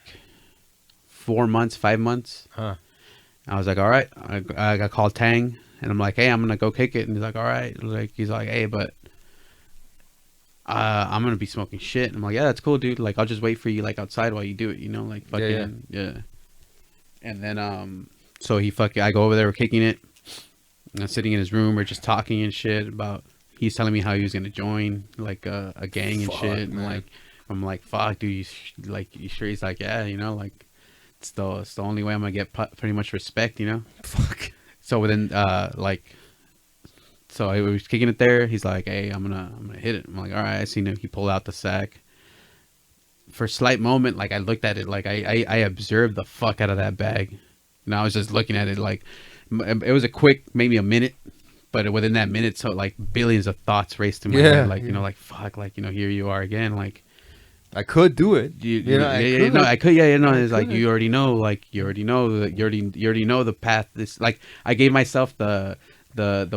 4 months, 5 months. Huh. I was like, all right. I got called Tang, and I'm like, hey, I'm gonna go kick it. And he's like, all right. He's like, hey, but I'm gonna be smoking shit. And I'm like, yeah, that's cool, dude. Like, I'll just wait for you like outside while you do it, you know, like fucking yeah. And then so I go over there, we're kicking it. And I'm sitting in his room, we're just talking and shit about. He's telling me how he was gonna join like a gang and shit. And I'm like, fuck, dude, you sure? He's like, yeah, you know, like it's the only way I'm gonna get pretty much respect, you know. Fuck. So within so I was kicking it there. He's like, hey, I'm gonna hit it. I'm like, all right. I seen him. He pulled out the sack. For a slight moment, like I looked at it, like I observed the fuck out of that bag, and I was just looking at it like it was a quick, maybe a minute, but within that minute, so like billions of thoughts raced in my head, like you know, like fuck, like you know, here you are again, like I could do it. I could, yeah, you know, it's like you already know, like you already know the path. This like I gave myself the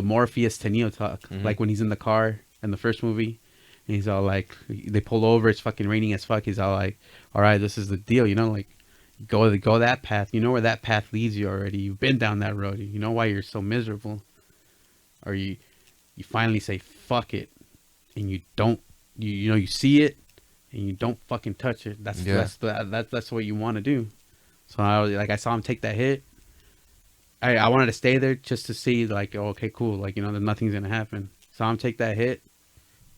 Morpheus to Neo talk, like when he's in the car in the first movie. And he's all like, they pull over, it's fucking raining as fuck. He's all like, all right, this is the deal, you know, like, go that path. You know where that path leads you already. You've been down that road. You know why you're so miserable. Or you finally say, fuck it. And you don't, you know, you see it and you don't fucking touch it. That's what you want to do. So I saw him take that hit. I wanted to stay there just to see, like, oh, okay, cool. Like, you know, nothing's going to happen. Saw him take that hit.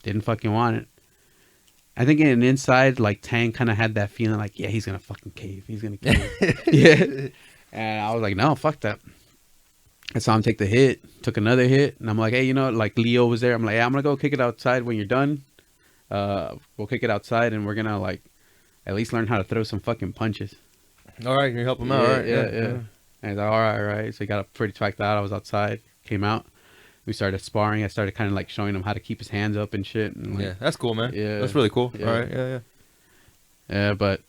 Didn't fucking want it. I think in inside, like Tang kind of had that feeling, like, yeah, he's gonna fucking cave. He's gonna cave. Yeah. And I was like, no, fuck that. I saw him take the hit, took another hit, and I'm like, hey, you know, like Leo was there. I'm like, hey, I'm gonna go kick it outside when you're done. We'll kick it outside, and we're gonna like at least learn how to throw some fucking punches. All right, you help him out. All right, yeah. And he's like, all right. So he got pretty tracked out. I was outside, came out. We started sparring. I started kind of like showing him how to keep his hands up and shit. And like, yeah, that's cool, man. Yeah, that's really cool. Yeah. All right, yeah. Yeah, but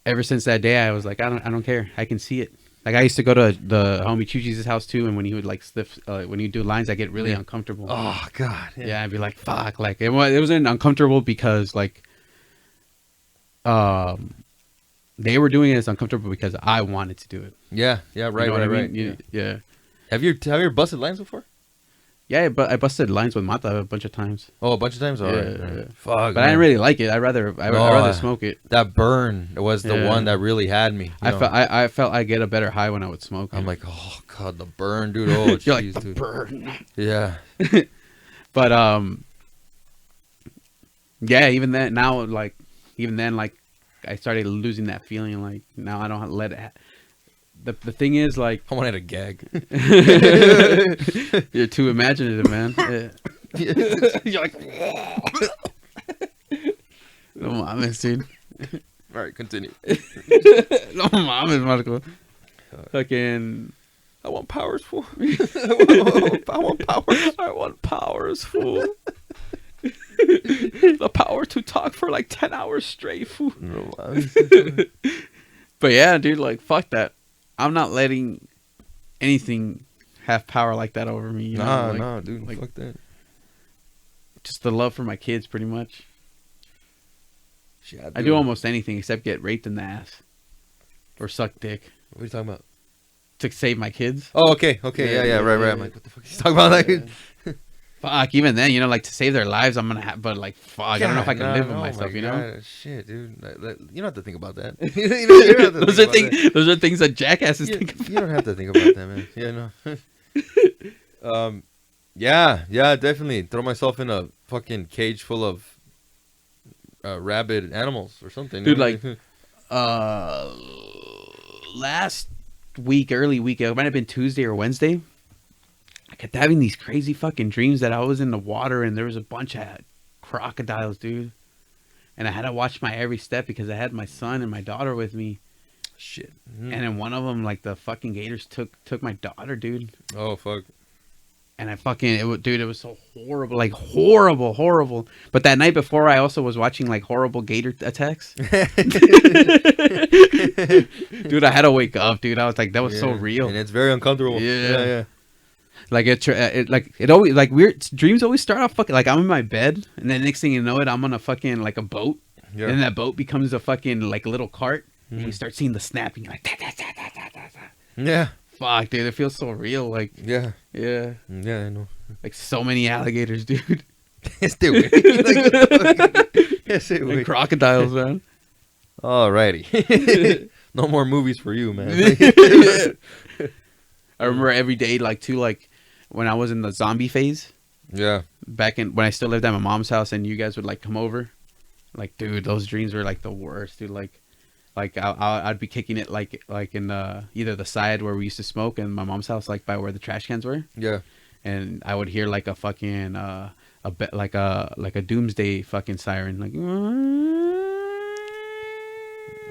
ever since that day, I was like, I don't care. I can see it. Like I used to go to the homie Chuchi's house too, and when he would like sniff, when he do lines, I get really uncomfortable. Oh God. Yeah, I'd be like, fuck. Like it wasn't uncomfortable because like, they were doing it as uncomfortable because I wanted to do it. Yeah, right, you know right. Yeah. Have you ever busted lines before? Yeah, but I busted lines with Mata a bunch of times. Oh, a bunch of times? All right. Yeah. Fuck, but man. I didn't really like it. I'd rather smoke it. That burn was the one that really had me. I felt I get a better high when I would smoke it. I'm like, oh God, the burn, dude. Oh, you're geez, like, the dude. burn. Yeah. But yeah, even then, like, I started losing that feeling. Like now I don't let it. The thing is, like, I wanted a gag. You're too imaginative, man. You're like, no mames, dude. All right, continue. No mames, Marco. Fucking, I want powers, fool. I want powers. I want powers, fool. The power to talk for like 10 hours straight, fool. No, but yeah, dude, like, fuck that. I'm not letting anything have power like that over me. You know? Nah, dude. Like, fuck that. Just the love for my kids, pretty much. Shit, I do almost anything except get raped in the ass. Or suck dick. What are you talking about? To save my kids. Oh, okay. Yeah, right. I'm like, what the fuck are you talking about? Like, fuck. Even then, you know, like to save their lives, I'm gonna have. But like, fuck, I don't know if I can live with myself. You know, shit, dude. You don't have to think about that. You don't have to those are things. Those are things that jackasses think about. You don't have to think about that, man. Yeah, yeah, definitely. Throw myself in a fucking cage full of rabid animals or something, dude. Like, last week, early week, it might have been Tuesday or Wednesday. I kept having these crazy fucking dreams that I was in the water and there was a bunch of crocodiles, dude. And I had to watch my every step because I had my son and my daughter with me. Shit. And then one of them, like the fucking gators took my daughter, dude. Oh fuck. And I fucking, it was so horrible, like horrible. But that night before, I also was watching like horrible gator attacks. Dude, I had to wake up, dude. I was like, that was so real. And it's very uncomfortable. Yeah. Like it always, like weird dreams always start off fucking, like I'm in my bed and then next thing you know it, I'm on a fucking, like a boat. Yeah. And that boat becomes a fucking, like a little cart. And you start seeing the snapping, like, yeah. Fuck, dude, it feels so real. Like, yeah, I know. Like so many alligators, dude. Stupid. Like crocodiles, man. Alrighty. No more movies for you, man. I remember every day, like when I was in the zombie phase. Yeah. Back when I still lived at my mom's house, and you guys would like come over. Like, dude, those dreams were like the worst, dude. Like I'd be kicking it like in either the side where we used to smoke and my mom's house, like by where the trash cans were. Yeah. And I would hear like a fucking like a doomsday fucking siren, like.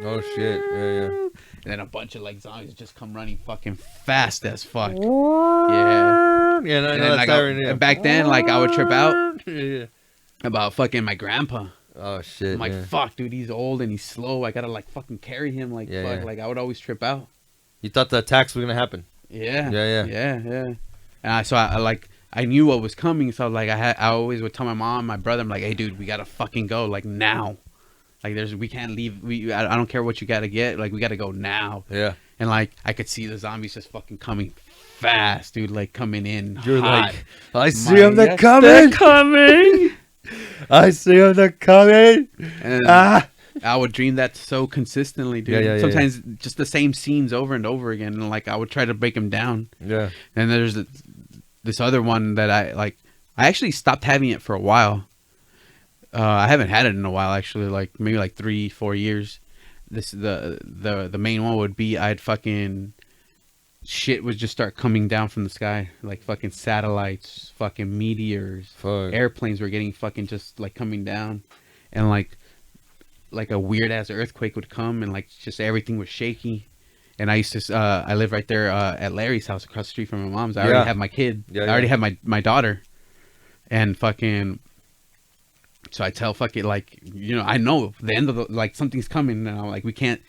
Oh shit! Yeah. And then a bunch of like zombies just come running fucking fast as fuck. Yeah. Yeah. No, and then, like, siren, back then, like I would trip out about fucking my grandpa. Oh shit! I'm like, fuck, dude, he's old and he's slow. I gotta like fucking carry him. Like, fuck, like I would always trip out. You thought the attacks were gonna happen? Yeah. Yeah. And I knew what was coming, so like I always would tell my mom, my brother, I'm like, hey, dude, we gotta fucking go, like now. Like we can't leave. I don't care what you gotta get. Like we gotta go now. Yeah. And like I could see the zombies just fucking coming fast, dude. Like coming in. You're hot. like, I see them. They're coming. They're coming. I see them. They're coming. And I would dream that so consistently, dude. Yeah, sometimes just the same scenes over and over again, and like I would try to break them down. Yeah. And there's this other one that I actually stopped having it for a while. I haven't had it in a while, actually, like maybe like 3-4 years. The main one would be I'd fucking shit would just start coming down from the sky, like fucking satellites, fucking meteors, airplanes were getting fucking just like coming down, and like a weird ass earthquake would come, and like just everything was shaky. And I used to I live right there at Larry's house across the street from my mom's. I already have my kid. I already have my daughter, and fucking. So I tell fucking, like, you know, I know the end of the, like, something's coming now. Like, we can't,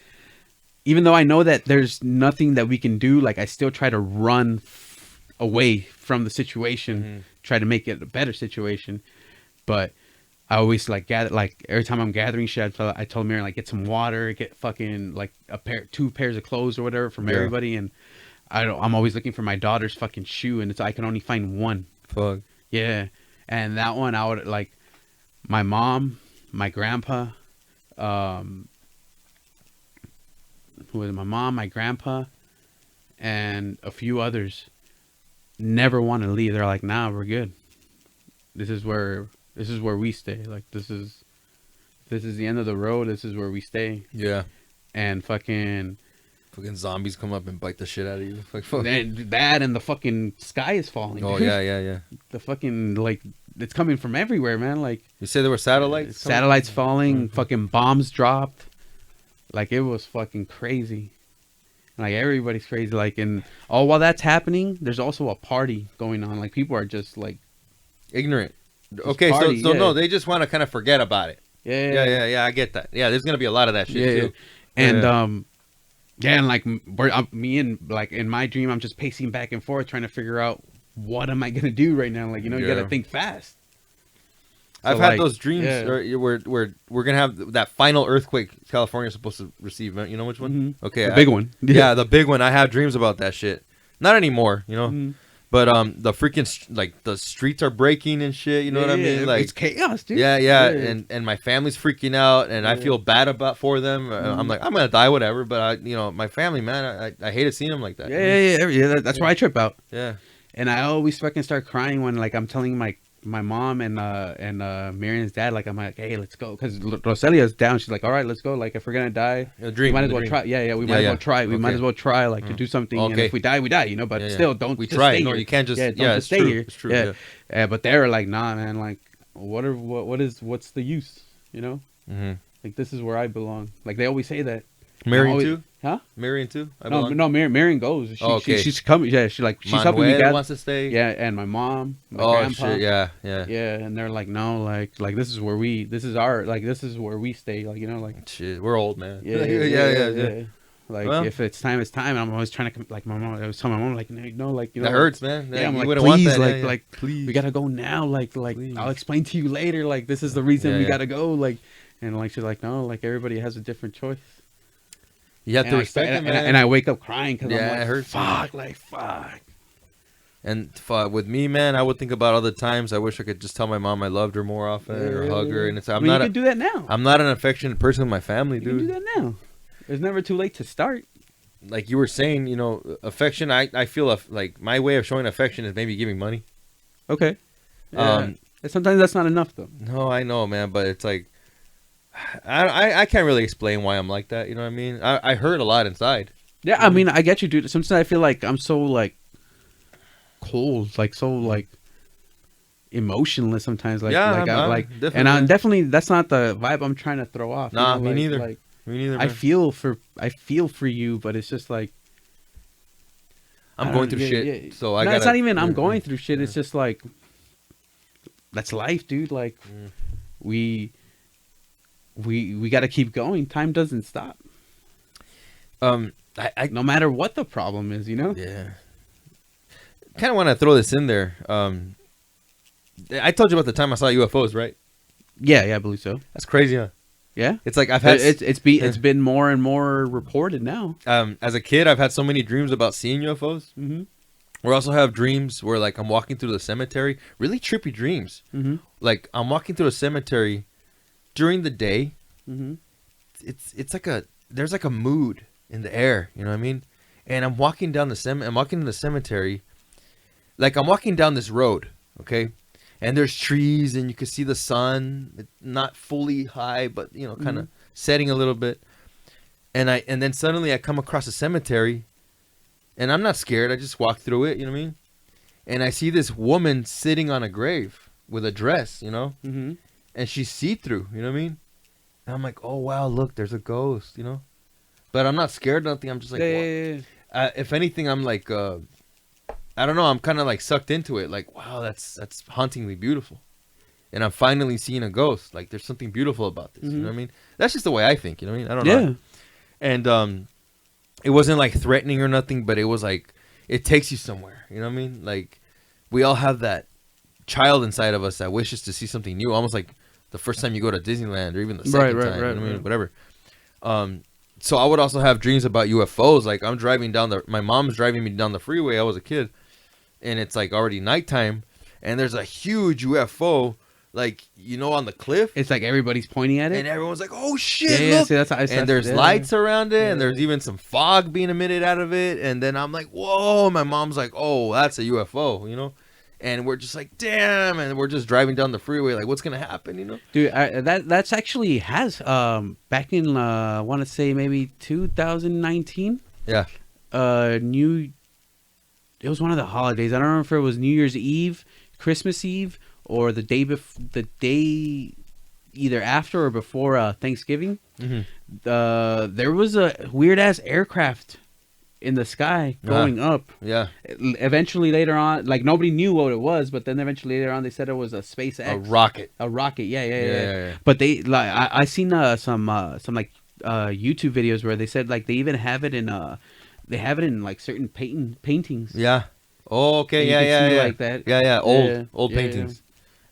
even though I know that there's nothing that we can do, like, I still try to run away from the situation, try to make it a better situation. But I always, like, gather, like, every time I'm gathering shit, I told Mary, like, get some water, get fucking, like, 2 pairs of clothes or whatever from everybody. And I'm always looking for my daughter's fucking shoe, and I can only find one. Fuck. Yeah. And that one, I would, like, my mom, my grandpa, who was my mom, my grandpa, and a few others never want to leave. They're like, nah, we're good. This is where we stay. Like, this is the end of the road. This is where we stay. Yeah. And fucking zombies come up and bite the shit out of you. Like, fuck. That and the fucking sky is falling. Oh, dude. Yeah. The fucking, like, it's coming from everywhere, man. Like, you say there were satellites? Satellites falling, fucking bombs dropped. Like, it was fucking crazy. Like, everybody's crazy. Like, and all while that's happening, there's also a party going on. Like, people are just, like, ignorant. Okay, party, so no, they just want to kind of forget about it. Yeah, I get that. Yeah, there's going to be a lot of that shit, too. And, and like, me and, like, in my dream, I'm just pacing back and forth trying to figure out what am I going to do right now? Like, you know, you got to think fast. So I've had those dreams where we're going to have that final earthquake California's supposed to receive. You know which one? Okay. The big one. Yeah, the big one. I have dreams about that shit. Not anymore, you know. But the freaking like the streets are breaking and shit. You know what I mean? Like it's chaos, dude. Yeah. And my family's freaking out, and I feel bad for them. I'm like, I'm gonna die, whatever. But my family, man, I hated seeing them like that. Yeah. That's where I trip out. Yeah. And I always fucking start crying when like I'm telling my mom and Marion's dad, like I'm like, hey, let's go, because Roselia's down. She's like, all right, let's go. Like if we're gonna die, we might as well try. We might as well try. We might as well try like to do something. And if we die, we die. But still, don't we just try. Stay No, here. you can't just don't just stay true. here. It's true. Yeah. But they're like, nah, man. Like what's the use? Like this is where I belong. Like they always say that. Marion too? Huh? Marion too? No, Marion goes. She's coming. Yeah, she's helping me. Manuel wants to stay. Yeah, and my mom, my grandpa. Shit, yeah. And they're like, no, like this is where we stay. Like like shit, we're old, man. Yeah. Like if it's time, it's time. And I'm always trying to like my mom. I was telling my mom like that hurts, man. Yeah, I'm you like, please, like please, we gotta go now. Like please. I'll explain to you later. Like this is the reason we gotta go. Like and like she's like, no, like everybody has a different choice. You have to respect it, man. And I wake up crying because I'm like, it hurts. Fuck. And with me, man, I would think about all the times I wish I could just tell my mom I loved her more often or hug her. And it's you can do that now. I'm not an affectionate person with my family, dude. You can do that now. It's never too late to start. Like you were saying, affection. I feel like my way of showing affection is maybe giving money. Okay. Yeah. Sometimes that's not enough, though. No, I know, man, but it's like. I can't really explain why I'm like that. You know what I mean? I hurt a lot inside. Yeah, I mean, I get you, dude. Sometimes I feel like I'm so like cold, like so like emotionless. Sometimes, like, and I'm definitely that's not the vibe I'm trying to throw off. Nah, me neither. Like, me neither. Man. I feel for you, but it's just like I'm going through shit. Yeah. So it's not even I'm going through shit. It's just like that's life, dude. Like we got to keep going. Time doesn't stop. No matter what the problem is, Yeah. Kind of want to throw this in there. I told you about the time I saw UFOs, right? Yeah, I believe so. That's crazy, huh? Yeah. It's like I've had it's been more and more reported now. As a kid, I've had so many dreams about seeing UFOs. Mm-hmm. We also have dreams where like I'm walking through the cemetery, really trippy dreams. Mm-hmm. Like I'm walking through a cemetery during the day. Mm-hmm. It's like there's like a mood in the air, you know what I mean? And I'm walking down I'm walking in the cemetery, like I'm walking down this road, okay? And there's trees, and you can see the sun, not fully high, but kind of setting a little bit. And then suddenly I come across a cemetery, and I'm not scared. I just walk through it, you know what I mean? And I see this woman sitting on a grave with a dress, mm-hmm. And she's see-through, you know what I mean? And I'm like, oh wow, look, there's a ghost, But I'm not scared or nothing. I'm just like, if anything, I'm like, I don't know. I'm kind of like sucked into it. Like, wow, that's hauntingly beautiful, and I'm finally seeing a ghost. Like, there's something beautiful about this. Mm-hmm. You know what I mean? That's just the way I think. You know what I mean? I don't know. And it wasn't like threatening or nothing, but it was like it takes you somewhere. You know what I mean? Like, we all have that child inside of us that wishes to see something new, almost like the first time you go to Disneyland or even the second time. You know what I mean? Whatever. So I would also have dreams about UFOs. Like I'm driving my mom's driving me down the freeway. I was a kid. And it's like already nighttime, and there's a huge UFO, like on the cliff. It's like everybody's pointing at it, and everyone's like, "Oh shit!" Look. See, that's how and there's lights around it, and there's even some fog being emitted out of it. And then I'm like, "Whoa!" My mom's like, "Oh, that's a UFO," And we're just like, "Damn!" And we're just driving down the freeway, like, "What's gonna happen?" Dude, that's actually has back in I want to say maybe 2019. Yeah. It was one of the holidays. I don't remember if it was New Year's Eve, Christmas Eve, or the day either after or before Thanksgiving. Mm-hmm. There was a weird ass aircraft in the sky going up. Yeah. Eventually later on, like nobody knew what it was, but then eventually later on they said it was a SpaceX. A rocket. Yeah. But they like I seen some like YouTube videos where they said like they even have it in like certain paintings. Yeah. Oh, okay. Yeah. Like that. Yeah. Old paintings.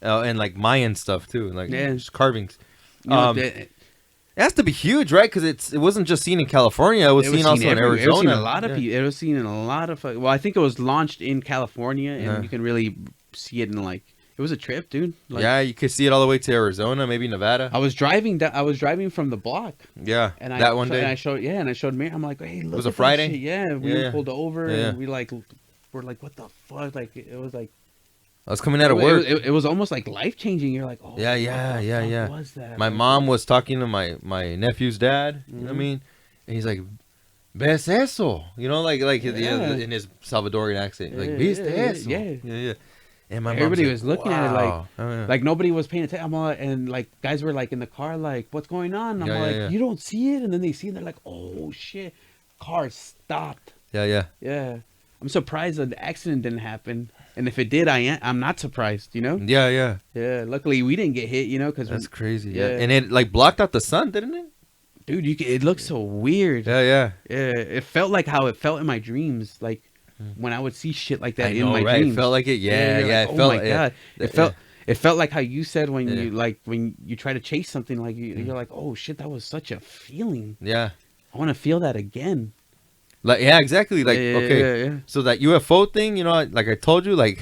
And like Mayan stuff too. Like just carvings. It has to be huge, right? Because it wasn't just seen in California. It was seen also in Arizona. It was seen in a lot of people. It was seen in a lot of. Well, I think it was launched in California, and you can really see it in like. It was a trip, dude. Like, yeah, you could see it all the way to Arizona, maybe Nevada. I was driving. I was driving from the block. Yeah, and that one day. And I showed Mary. I'm like, hey, look. It was a Friday. Yeah, we pulled over, and we're like, what the fuck? Like, it was like. I was coming out of work. It was almost like life changing. You're like, oh, yeah. What was that? My mom was talking to my nephew's dad. You know what I mean? And he's like, "Ves eso?" You know, like in his Salvadorian accent, like "Viste eso?" Yeah. And my everybody was looking at it like nobody was paying attention. And like guys were like in the car, like, "What's going on?" I'm like, "You don't see it?" And then they see it. And they're like, "Oh shit!" Car stopped. Yeah. I'm surprised that the accident didn't happen. And if it did, I'm not surprised, you know? Yeah. Luckily, we didn't get hit, you know? Cause that's crazy. Yeah. And it like blocked out the sun, didn't it? Dude, it looked so weird. Yeah. It felt like how it felt in my dreams. Like when I would see shit like that in my dreams. It felt like it. Yeah. Like, it felt, my God. It felt like how you said when you try to chase something, like you're like, oh shit, that was such a feeling. Yeah. I want to feel that again. Like, yeah, exactly. Like, okay. So that UFO thing, you know, like I told you, like,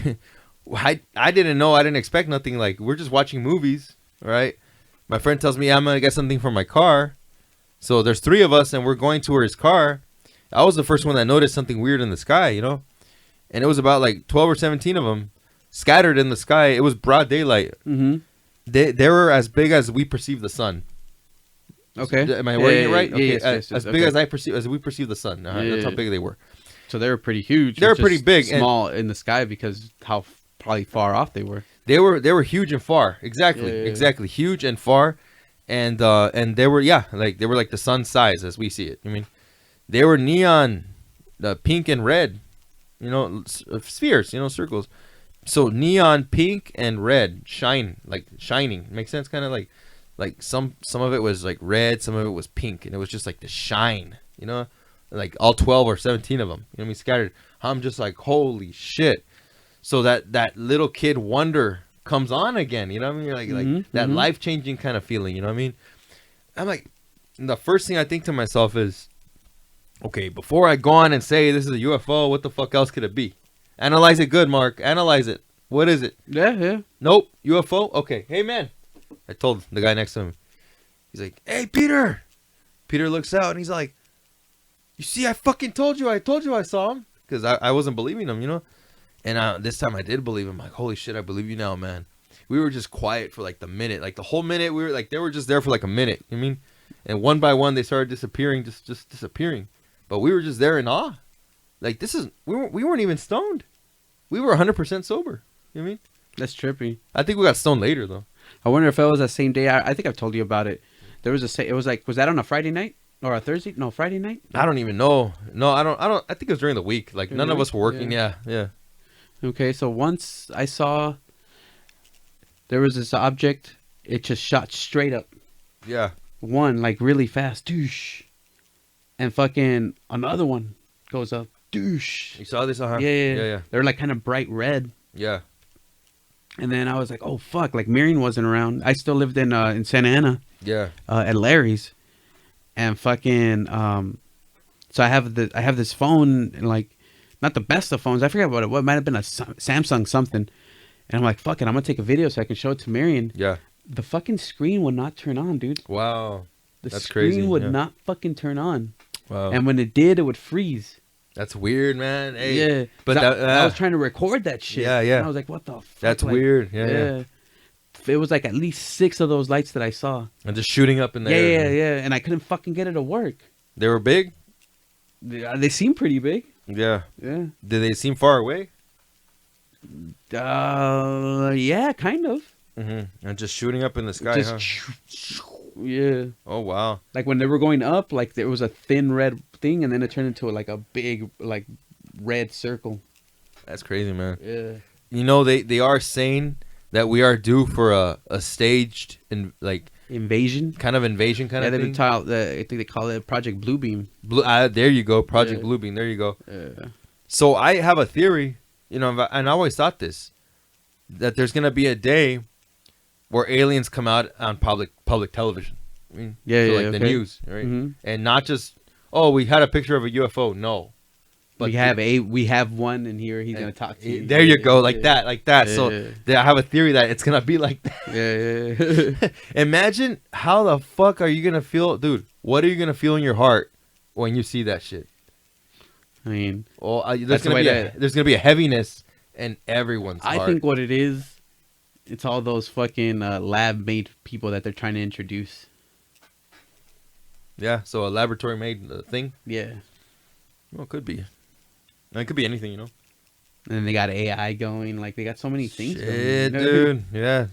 I didn't know. I didn't expect nothing. Like, we're just watching movies, right? My friend tells me I'm going to get something for my car. So there's 3 of us and we're going to his car. I was the first one that noticed something weird in the sky, you know? And it was about like 12 or 17 of them scattered in the sky. It was broad daylight. Mm-hmm. They were as big as we perceive the sun. Okay. So, am I wording it right? Okay. Yes, as big as we perceive the sun. That's how big they were. So they were pretty huge. They were pretty big, small in the sky because how probably far off they were. They were huge and far. Exactly. Huge and far, and they were like the sun size as we see it. I mean, they were neon, pink and red, you know, spheres, you know, circles. So neon pink and red shining. Makes sense, kind of like some of it was like red, some of it was pink, and it was just like the shine, you know, like all 12 or 17 of them, you know what I mean, scattered. I'm just like, holy shit. So that little kid wonder comes on again, you know what I mean? You're like that life-changing kind of feeling, you know what I mean? I'm like, the first thing I think to myself is, okay, before I go on and say this is a UFO, what the fuck else could it be? Analyze it good, Mark. Analyze it. What is it? Yeah. Nope. UFO? Okay. Hey, man. I told the guy next to him. He's like, hey, Peter. Peter looks out and he's like, you see, I fucking told you. I told you I saw him. Because I wasn't believing him, you know. And this time I did believe him. Like, holy shit, I believe you now, man. We were just quiet for like the minute. Like the whole minute, we were like, they were just there for like a minute. You know what I mean? And one by one, they started disappearing, just disappearing. But we were just there in awe. Like, we weren't even stoned. We were 100% sober. You know what I mean? That's trippy. I think we got stoned later, though. I wonder if it was that same day. I think I've told you about it. There was it was like, was that on a Friday night or a Thursday? No, Friday night. I don't even know. No, I don't. I think it was during the week. Like none of us were working. Yeah. Okay, so once I saw there was this object, it just shot straight up. Yeah. One like really fast, douche, and fucking another one goes up, douche. You saw this, huh? Yeah. They're like kind of bright red. Yeah. And then I was like, oh fuck, like Marion wasn't around. I still lived in Santa Ana. Yeah. At Larry's, and fucking so I have this phone, and like not the best of phones. I forget what it might have been, a Samsung something. And I'm like, fuck it, I'm gonna take a video so I can show it to Marion. Yeah. The fucking screen would not turn on, dude. Wow. That's crazy. The screen would not fucking turn on. Wow. And when it did, it would freeze. That's weird, man. Hey. Yeah. But I was trying to record that shit. Yeah. And I was like, what the fuck? That's like, weird. Yeah. It was like at least 6 of those lights that I saw. And just shooting up in there. Yeah. And I couldn't fucking get it to work. They were big? They seem pretty big. Yeah. Yeah. Did they seem far away? Yeah, kind of. Mm-hmm. And just shooting up in the sky, Yeah. Oh, wow. Like when they were going up, like there was a thin red thing, and then it turned into like a big, like, red circle. That's crazy, man. Yeah. You know, they are saying that we are due for a staged invasion kind of thing. I think they call it Project Bluebeam. There you go, Project Bluebeam. There you go. So I have a theory, you know, and I always thought this, that there's gonna be a day where aliens come out on public television. I mean, Yeah, so yeah, like okay. the news, right? Mm-hmm. And not just, oh, we had a picture of a UFO. No, but we have one in here. He's gonna talk to you. There you go, like Yeah. that. Yeah. So I have a theory that it's gonna be like that. Yeah. Imagine how the fuck are you gonna feel, dude? What are you gonna feel in your heart when you see that shit? I mean, Well, that's the way there's gonna be a heaviness in everyone's heart. I think what it is, it's all those fucking lab-made people that they're trying to introduce. Yeah, so a laboratory made thing. Yeah. Well, it could be. It could be anything, you know. And then they got AI going. Like, they got so many things going. Shit, dude. Yeah.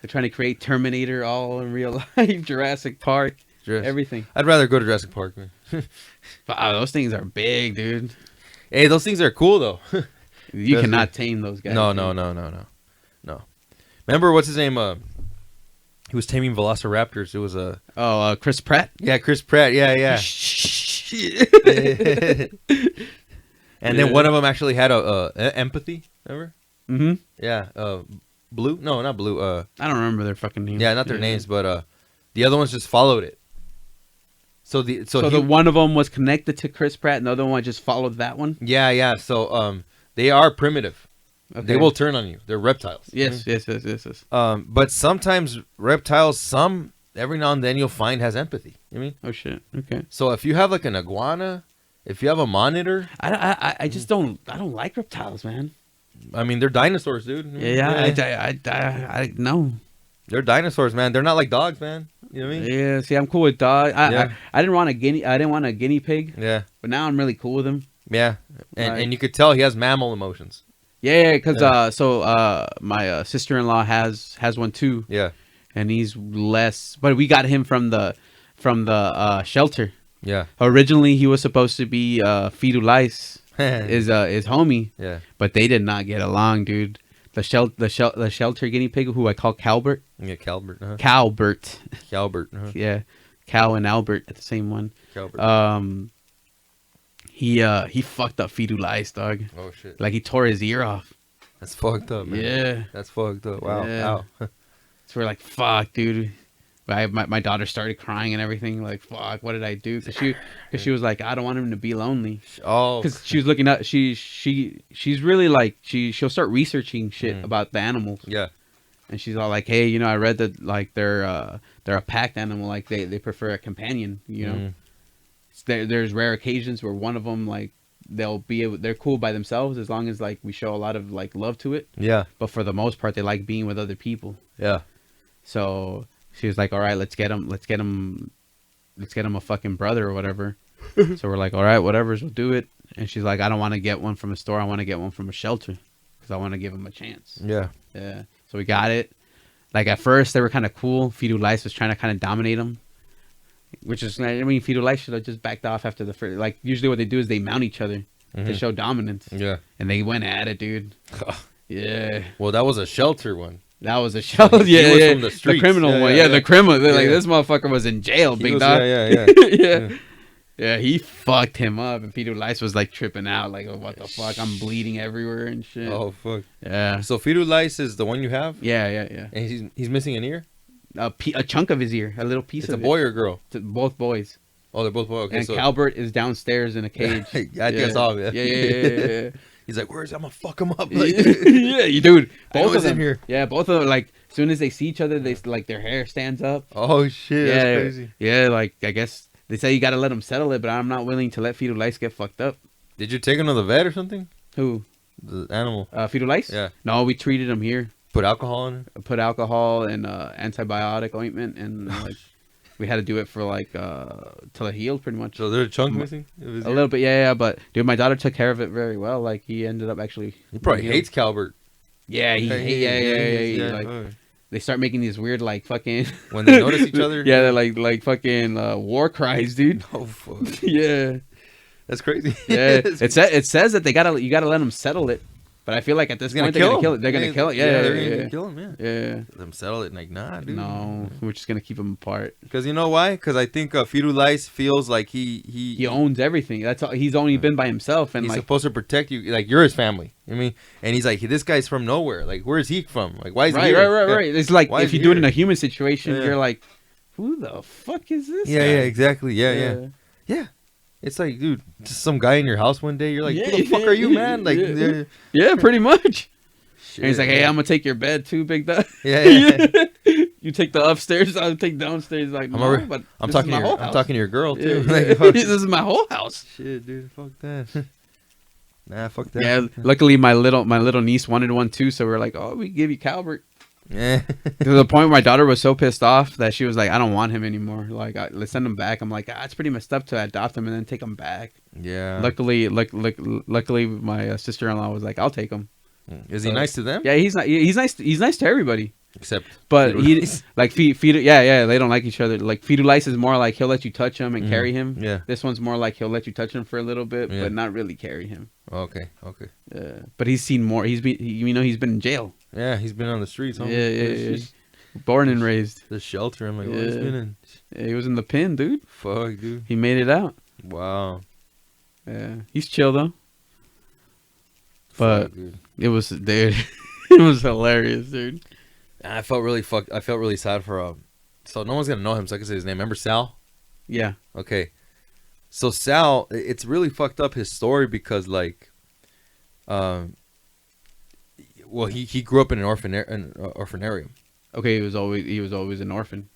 They're trying to create Terminator all in real life, Jurassic Park, everything. I'd rather go to Jurassic Park, man. Wow, those things are big, dude. Hey, those things are cool, though. You cannot tame those guys. No. Remember, what's his name? He was taming velociraptors. It was Chris Pratt? Yeah, Chris Pratt. Yeah. And then one of them actually had a empathy. Remember? Mm-hmm. Yeah. Blue? No, not Blue. I don't remember their fucking names. Yeah, not their names, but the other ones just followed it. So the one of them was connected to Chris Pratt, and the other one just followed that one. Yeah. So they are primitive. Okay. They will turn on you. They're reptiles. Yes. But sometimes reptiles, every now and then you'll find has empathy. You mean? Oh shit. Okay. So if you have like an iguana, if you have a monitor, I just don't. I don't like reptiles, man. I mean, they're dinosaurs, dude. I know. They're dinosaurs, man. They're not like dogs, man. You know what I mean? Yeah. See, I'm cool with dogs. I didn't want a guinea pig. Yeah. But now I'm really cool with him. Yeah. And you could tell he has mammal emotions. Yeah, because my sister-in-law has one too. Yeah. And he's less, but we got him from the shelter. Yeah. Originally, he was supposed to be Firulais, is homie. Yeah. But they did not get along, dude. The shelter guinea pig, who I call Calbert. Yeah, Calbert. Uh-huh. Calbert. Uh-huh. Yeah, Cal and Albert at the same one. Calbert. He fucked up Firulais, dog. Oh shit! Like he tore his ear off. That's fucked up, man. Yeah. That's fucked up. Wow. Yeah. Wow. So we're like, fuck, dude. My daughter started crying and everything. Like, fuck, what did I do? Because she was like, I don't want him to be lonely. Oh. Because she was looking at she's really like she'll start researching shit about the animals. Yeah. And she's all like, hey, I read that like they're a packed animal. Like they prefer a companion. There's rare occasions where one of them like they're cool by themselves as long as like we show a lot of like love to it. Yeah. But for the most part, they like being with other people. Yeah. So she was like, all right, let's get him a fucking brother or whatever. So we're like, all right, whatever, we'll do it. And she's like, I don't want to get one from a store. I want to get one from a shelter because I want to give him a chance. Yeah. Yeah. So we got it. Like at first they were kind of cool. Firulais was trying to kind of dominate him, which is, I mean, Firulais should have just backed off after the first. Like usually what they do is they mount each other to show dominance. Yeah. And they went at it, dude. Yeah. Well, that was a shelter one. That was a shelter. Yeah. From the criminal one. Yeah, the criminal. Like this motherfucker was in jail, big dog. Yeah. Yeah, he fucked him up, and Firulais was like tripping out, like, oh, what the fuck? I'm bleeding everywhere and shit. Oh fuck. Yeah. So Firulais is the one you have? Yeah. And he's missing an ear? A chunk of his ear, a little piece of it. It's a boy or girl? Both boys. Oh, they're both boys. Okay, and Calbert is downstairs in a cage. I guess all of it. Yeah. He's like, where's? I'm gonna fuck him up. Like, yeah, you dude. Both of them in here. Yeah, both of them. Like, as soon as they see each other, they like their hair stands up. Oh shit, that's crazy. Yeah, like I guess they say you gotta let them settle it, but I'm not willing to let Firulais get fucked up. Did you take him to the vet or something? Who? The animal. Firulais? Yeah. No, we treated him here. Put alcohol in it? Put alcohol and antibiotic ointment, and like we had to do it for like till it healed pretty much. So there's a chunk missing? A little bit, yeah. But dude, my daughter took care of it very well. Like he ended up actually. He probably hates Calbert. Yeah, yeah. Like they start making these weird like fucking when they notice each other. Yeah, they're like fucking war cries, dude. Oh fuck. Yeah, that's crazy. Yeah, it says that you gotta let them settle it. But I feel like at this point they're gonna kill it. They're gonna kill it. Yeah, they're gonna kill him. Yeah. Let them settle it. Like, nah, dude. No, we're just gonna keep them apart. Because you know why? Because I think Firulais feels like he owns everything. That's all. He's only been by himself, and he's like supposed to protect you. Like you're his family. I mean, and he's like, this guy's from nowhere. Like, where's he from? Like, why is he here? Right. It's like if you do it in a human situation, you're like, who the fuck is this? Yeah, guy? yeah, exactly. Yeah. It's like, dude, just some guy in your house one day. You're like, who the fuck are you, man? Like, yeah, pretty much. shit, And he's like, hey, man. I'm gonna take your bed too, big dog. Yeah. You take the upstairs, I'll take downstairs. Like, no, but I'm this talking is to my whole I'm house. talking to your girl Yeah, too. yeah. Like, fuck. This is my whole house. Shit, dude, fuck that. Nah, fuck that. Yeah, luckily my little niece wanted one too, so we were like, oh, we give you Calvert. Yeah. To the point where my daughter was so pissed off that she was like, I don't want him anymore. Like, let's send him back. I'm like, it's pretty messed up to adopt him and then take him back. Yeah. Luckily, my sister-in-law was like, I'll take him. Is he nice to them? Yeah, he's not. He's nice. He's nice to everybody. Except, But he like Fido. Yeah, they don't like each other. Like Fidulice is more like he'll let you touch him and carry him. Yeah. This one's more like he'll let you touch him for a little bit, Yeah. but not really carry him. Okay. But he's seen more. He's been in jail. Yeah, he's been on the streets. Huh? Yeah. Born and raised. The shelter. I'm like, what he's been in? Yeah, he was in the pen, dude. Fuck, dude. He made it out. Wow. Yeah, he's chill though. But Fuck, dude. it was, dude. It was hilarious, dude. I felt really I felt really sad for so no one's gonna know him, so I can say his name. Remember Sal? Yeah. Okay. So Sal, it's really fucked up his story because like, well, he grew up in an orphanarium. Okay, he was always an orphan.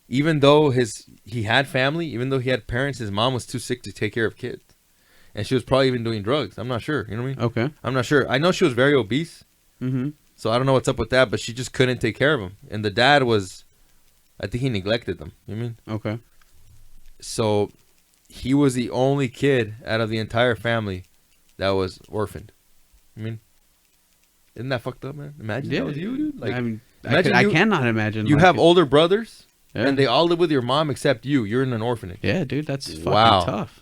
Even though he had family, even though he had parents, his mom was too sick to take care of kids, and she was probably even doing drugs. I'm not sure. You know what I mean? Okay. I'm not sure. I know she was very obese. Mm-hmm. So I don't know what's up with that, but she just couldn't take care of him. And the dad was, I think he neglected them. You know what I mean? Okay. So he was the only kid out of the entire family that was orphaned. I mean, isn't that fucked up, man? Imagine that was you, dude. Like, I mean, imagine I cannot imagine. you like have it. older brothers, Yeah. and they all live with your mom except you. You're in an orphanage. Yeah, dude, that's fucking Wow. tough.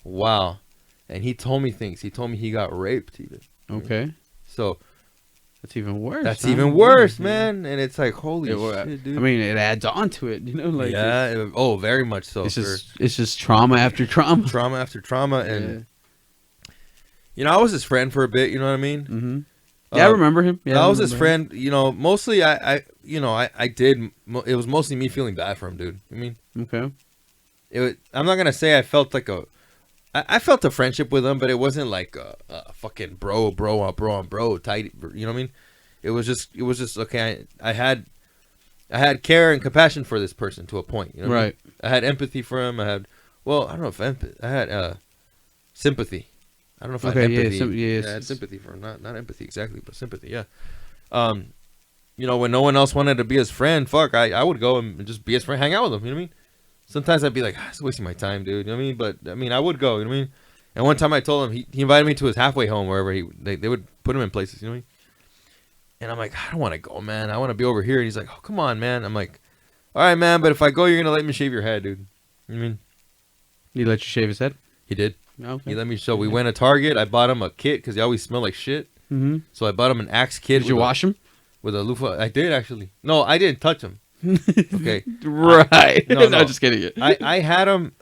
Wow. And he told me things. He told me he got raped even. Okay. So That's even worse. that's huh? even worse, Yeah. man. And it's like, holy It- shit, dude. I mean, it adds on to it, you know, like yeah. Very much so. it's just trauma after trauma. Trauma after trauma. And, you know, I was his friend for a bit. You know what I mean? Mm-hmm. Yeah, I remember him. Yeah, I was his remember him. friend. You know, mostly I did. It was mostly me feeling bad for him, dude. I mean, Okay. I'm not gonna say I felt like I felt a friendship with him, but it wasn't like a fucking bro tight. You know what I mean? It was just okay. I had care and compassion for this person to a point. You know what I mean? I had empathy for him. I had I had sympathy. I don't know if I had empathy. I had sympathy for him. Not empathy exactly, but sympathy. Yeah. You know, when no one else wanted to be his friend, I would go and just be his friend, hang out with him. You know what I mean? Sometimes I'd be like, it's wasting my time, dude. You know what I mean? But I mean, I would go. You know what I mean? And one time I told him he invited me to his halfway home, wherever they would put him in places. You know what I mean? And I'm like, I don't want to go, man. I want to be over here. And he's like, oh, come on, man. I'm like, all right, man. But if I go, you're gonna let me shave your head, dude. You know what I mean? He let you shave his head? He did. Okay. He let me. So we went to Target. I bought him a kit because he always smelled like shit. Mm-hmm. So I bought him an Axe kit. Did you wash him? With a loofah? I did actually. No, I didn't touch him. Okay. Right. No, No, just kidding. I had him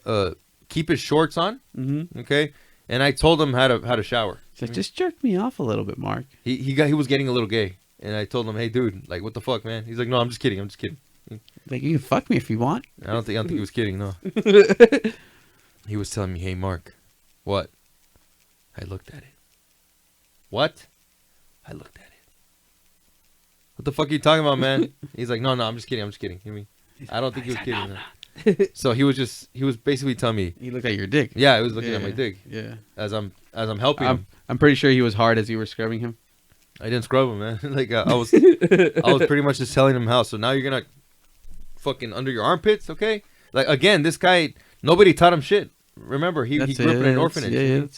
keep his shorts on. Mm-hmm. Okay. And I told him how to shower. So just jerk me off a little bit, Mark. He was getting a little gay, and I told him, hey, dude, like, what the fuck, man? He's like, no, I'm just kidding. Like, you can fuck me if you want. I don't think he was kidding. No. He was telling me, hey, Mark, what? I looked at it. What? I looked at it. What the fuck are you talking about, man? He's like, no, I'm just kidding. You know what I mean? I don't think he was kidding. No. So he was basically telling me. He looked at your dick. Yeah, he was looking at my dick. Yeah. As I'm helping him. I'm pretty sure he was hard as you were scrubbing him. I didn't scrub him, man. Like I was pretty much just telling him how. So now you're gonna fucking under your armpits, okay? Like again, this guy, nobody taught him shit. Remember, he grew up in an orphanage.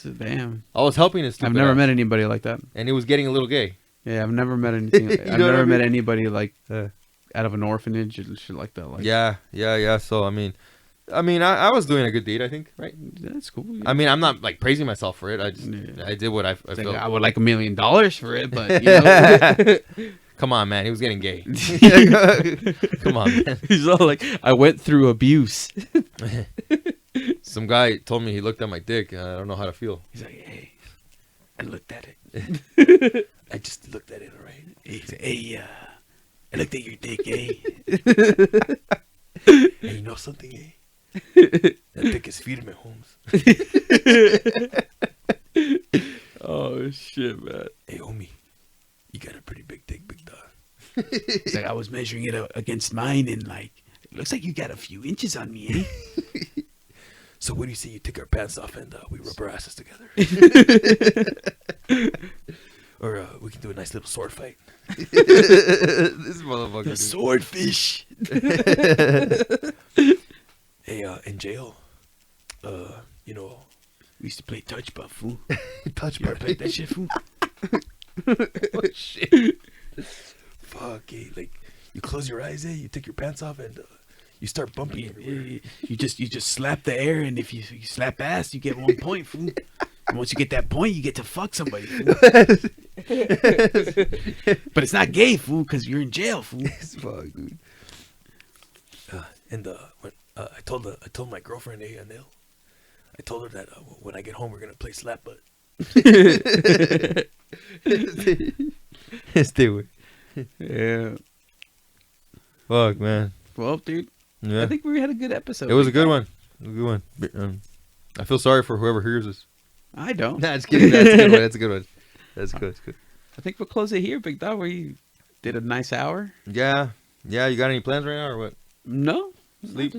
Yeah, damn. I was helping his. I've never met anybody like that. And he was getting a little gay. Yeah, I've never met anything. I've know what never I met mean? anybody like out of an orphanage and shit like that. Like, Yeah. So I mean, I was doing a good deed, I think, right? that's cool. Yeah. I mean, I'm not like praising myself for it. I did what I It's like, felt. I would like $1 million for it, but you know. Come on, man. He was getting gay. Come on, man. He's all like, I went through abuse. Some guy told me he looked at my dick. I don't know how to feel. He's like, hey, I looked at it. I just looked at it, all right? He said, hey, I looked at your dick, eh? And you know something, eh? That dick is firme, Holmes. Oh shit, man. Hey, homie, you got a pretty big dick, big dog. It's like I was measuring it against mine, and like it looks like you got a few inches on me, eh? So what do you say you take our pants off and we rub our asses together? Or we can do a nice little sword fight. This motherfucker. The swordfish. Hey, in jail, you know, We used to play touch butt, fool. touch You ever played that shit, fool? Oh shit! Fuck, eh? Like you close your eyes, you take your pants off, and you start bumping everywhere. You just slap the air, and if you slap ass, you get 1 point, fool. And once you get that point, you get to fuck somebody, fool. But it's not gay, fool, because you're in jail, fool. Fuck, dude. And when I told my girlfriend, Anil, I told her that when I get home, we're gonna play slap butt. Stay away. Yeah. Fuck, man. Well, dude, Yeah. I think we had a good episode. It was a good one. A good one. I feel sorry for whoever hears this. I don't. Nah, just kidding. That's a good one. That's a good one. That's good. That's good. I think we'll close it here, Big Dog. We did a nice hour. Yeah. Yeah. You got any plans right now or what? No. Sleep?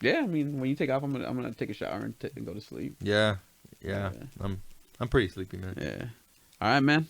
Yeah, I mean, when you take off, I'm gonna take a shower and go to sleep. Yeah. Yeah. I'm pretty sleepy, man. Yeah. All right, man.